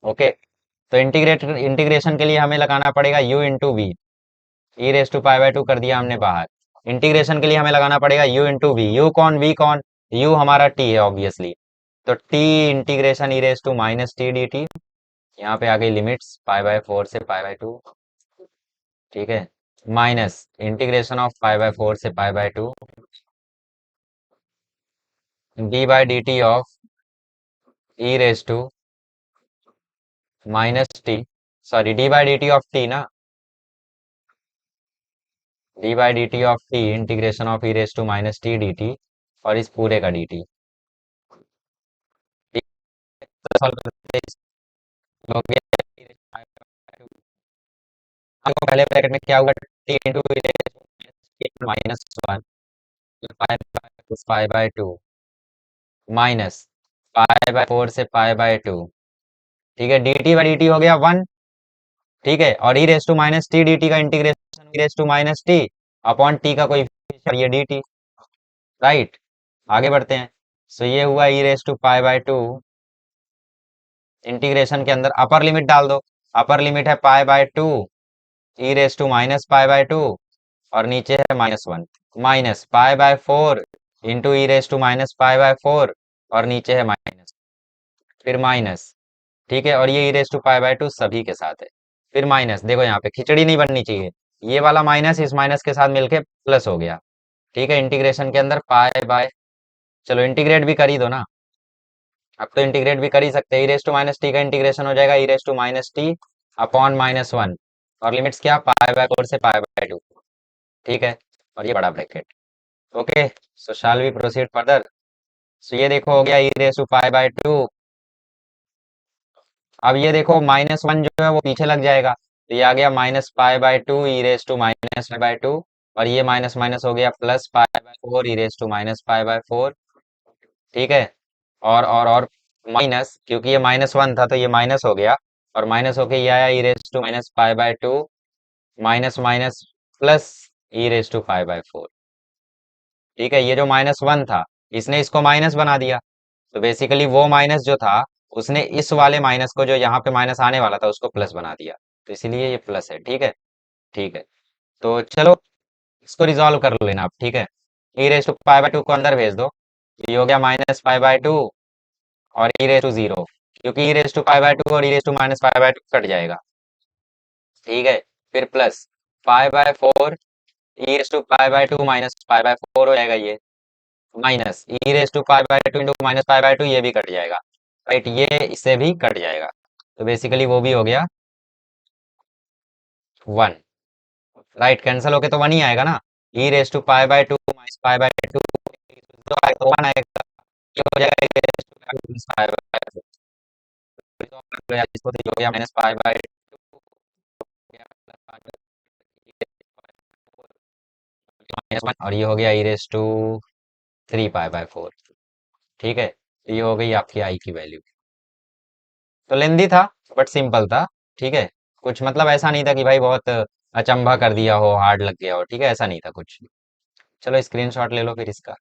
ओके, तो इंटीग्रेशन के लिए हमें लगाना पड़ेगा u इंटू वी। e⁻π/2 कर दिया हमने बाहर। इंटीग्रेशन के लिए हमें लगाना पड़ेगा u इंटू वी। यू कौन, वी कौन? u हमारा t है ऑब्वियसली। तो t इंटीग्रेशन e⁻−t dt। यहाँ पे आ गई लिमिट्स π/4 से π/2, ठीक है। माइनस इंटीग्रेशन ऑफ π/4 से π/2 D by D T of e⁻−t, sorry D by D T of t ना, D by D T of T integration of e⁻−t dt, और इस पूरे का dt। सॉल्व करते हैं, हो गया आपको पहले ब्रैकेट में क्या होगा, टी इंटू -1 π/2 माइनस π/4 से π/2, ठीक है। dt/dt हो गया 1, ठीक है। और e⁻t dt का इंटीग्रेशन e⁻t अपॉन t का कोई ये dt, राइट। आगे बढ़ते हैं। सो ये हुआ e⁻π/2, इंटीग्रेशन के अंदर अपर लिमिट डाल दो। अपर लिमिट है π/2 e⁻π/2, और नीचे है -1, माइनस π/4 इंटू e⁻π/4, और नीचे है माइनस, फिर माइनस, ठीक है। और ये e⁻π/2 सभी के साथ है, फिर माइनस। देखो यहाँ पे खिचड़ी नहीं बननी चाहिए, ये वाला माइनस इस माइनस के साथ मिलके प्लस हो गया, ठीक है। इंटीग्रेशन के अंदर पाई बाय, चलो इंटीग्रेट भी कर ही दो ना, अब तो इंटीग्रेट भी कर ही सकते हैं। e⁻t का इंटीग्रेशन हो जाएगा e⁻t अपॉन -1, और लिमिट्स क्या, π/4 से π/2, ठीक है। और ये बड़ा bracket. Okay, so shall we proceed further. So ये देखो हो गया e⁻π/2। अब ये देखो -1 जो है वो पीछे लग जाएगा, तो ये आ गया -π/2 e⁻π/2, और ये माइनस माइनस हो गया +π/4 e⁻π/4, ठीक है। और माइनस, क्योंकि ये -1 था तो ये माइनस हो गया, और माइनस होके ये आया e⁻π/2 minus minus plus e⁻π/4, ठीक है। ये जो -1 था इसने इसको माइनस बना दिया, तो बेसिकली वो माइनस जो था उसने इस वाले माइनस को, जो यहाँ पे माइनस आने वाला था, उसको प्लस बना दिया, तो इसीलिए ये प्लस है, ठीक है। ठीक है, तो चलो इसको रिजॉल्व कर लेना आप, ठीक है। e⁻π/2 को अंदर भेज दो, तो ये हो गया -π/2 और e⁻0, क्योंकि e⁻π/2 और e⁻π/2 कट जाएगा, ठीक है। फिर प्लस π/4 e⁻π/2 माइनस π/4 हो जाएगा ये, माइनस e⁻π/2 इंटू -π/2, ये भी कट जाएगा, राइट। ये इससे भी कट जाएगा, तो बेसिकली वो भी हो गया 1, राइट। कैंसिल होके तो 1 ही आएगा ना, e⁻π/2 माइनस π/2 तो 1 आएगा, ये हो जाएगा e⁻π/2 इसको, तो ये हो गया -π/2 -1, और ये हो गया e⁻3π/4, ठीक है। तो ये हो गई आपकी आई की वैल्यू। तो लेंदी था बट सिंपल था, ठीक है। कुछ मतलब ऐसा नहीं था कि भाई बहुत अचंभा कर दिया हो, हार्ड लग गया हो, ठीक है, ऐसा नहीं था कुछ। चलो स्क्रीनशॉट ले लो फिर इसका,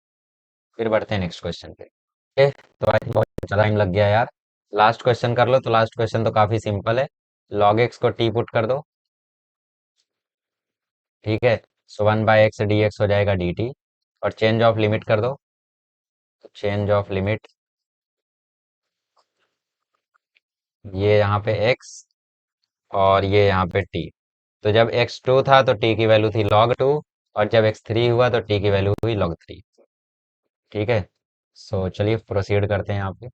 फिर बढ़ते हैं नेक्स्ट क्वेश्चन पे। तो आई थिंक बहुत ज़्यादा टाइम लग गया यार। लास्ट क्वेश्चन कर लो, तो लास्ट क्वेश्चन तो काफ़ी सिंपल है। log x को t पुट कर दो, ठीक है। सो 1/x dx हो जाएगा dt, और चेंज ऑफ लिमिट कर दो। चेंज ऑफ लिमिट, ये यहाँ पे x और ये यहाँ पे t। तो जब x2 था तो t की वैल्यू थी log 2, और जब x3 हुआ तो t की वैल्यू हुई log 3। ठीक है। सो चलिए प्रोसीड करते हैं यहाँ पे।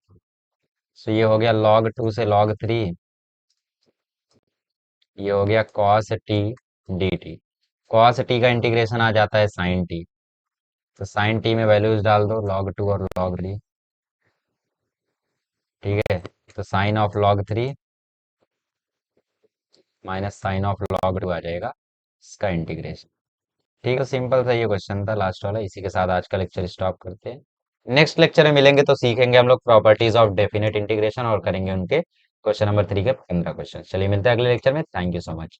सो ये हो गया log 2 से log 3, ये हो गया cos t dt। cos t का इंटीग्रेशन आ जाता है sin t। तो sin t में वैल्यूज डाल दो, log 2 और log 3। ठीक है। तो sine of log 3 minus sine of log 2 आ जाएगा, इसका इंटीग्रेशन। ठीक है, सिंपल सा ये क्वेश्चन था लास्ट वाला। इसी के साथ आज का लेक्चर स्टॉप करते हैं। नेक्स्ट लेक्चर में मिलेंगे तो सीखेंगे हम लोग प्रॉपर्टीज ऑफ डेफिनेट इंटीग्रेशन, और करेंगे उनके क्वेश्चन नंबर 3 के 15 क्वेश्चन। चलिए मिलते हैं अगले लेक्चर में। Thank you so much.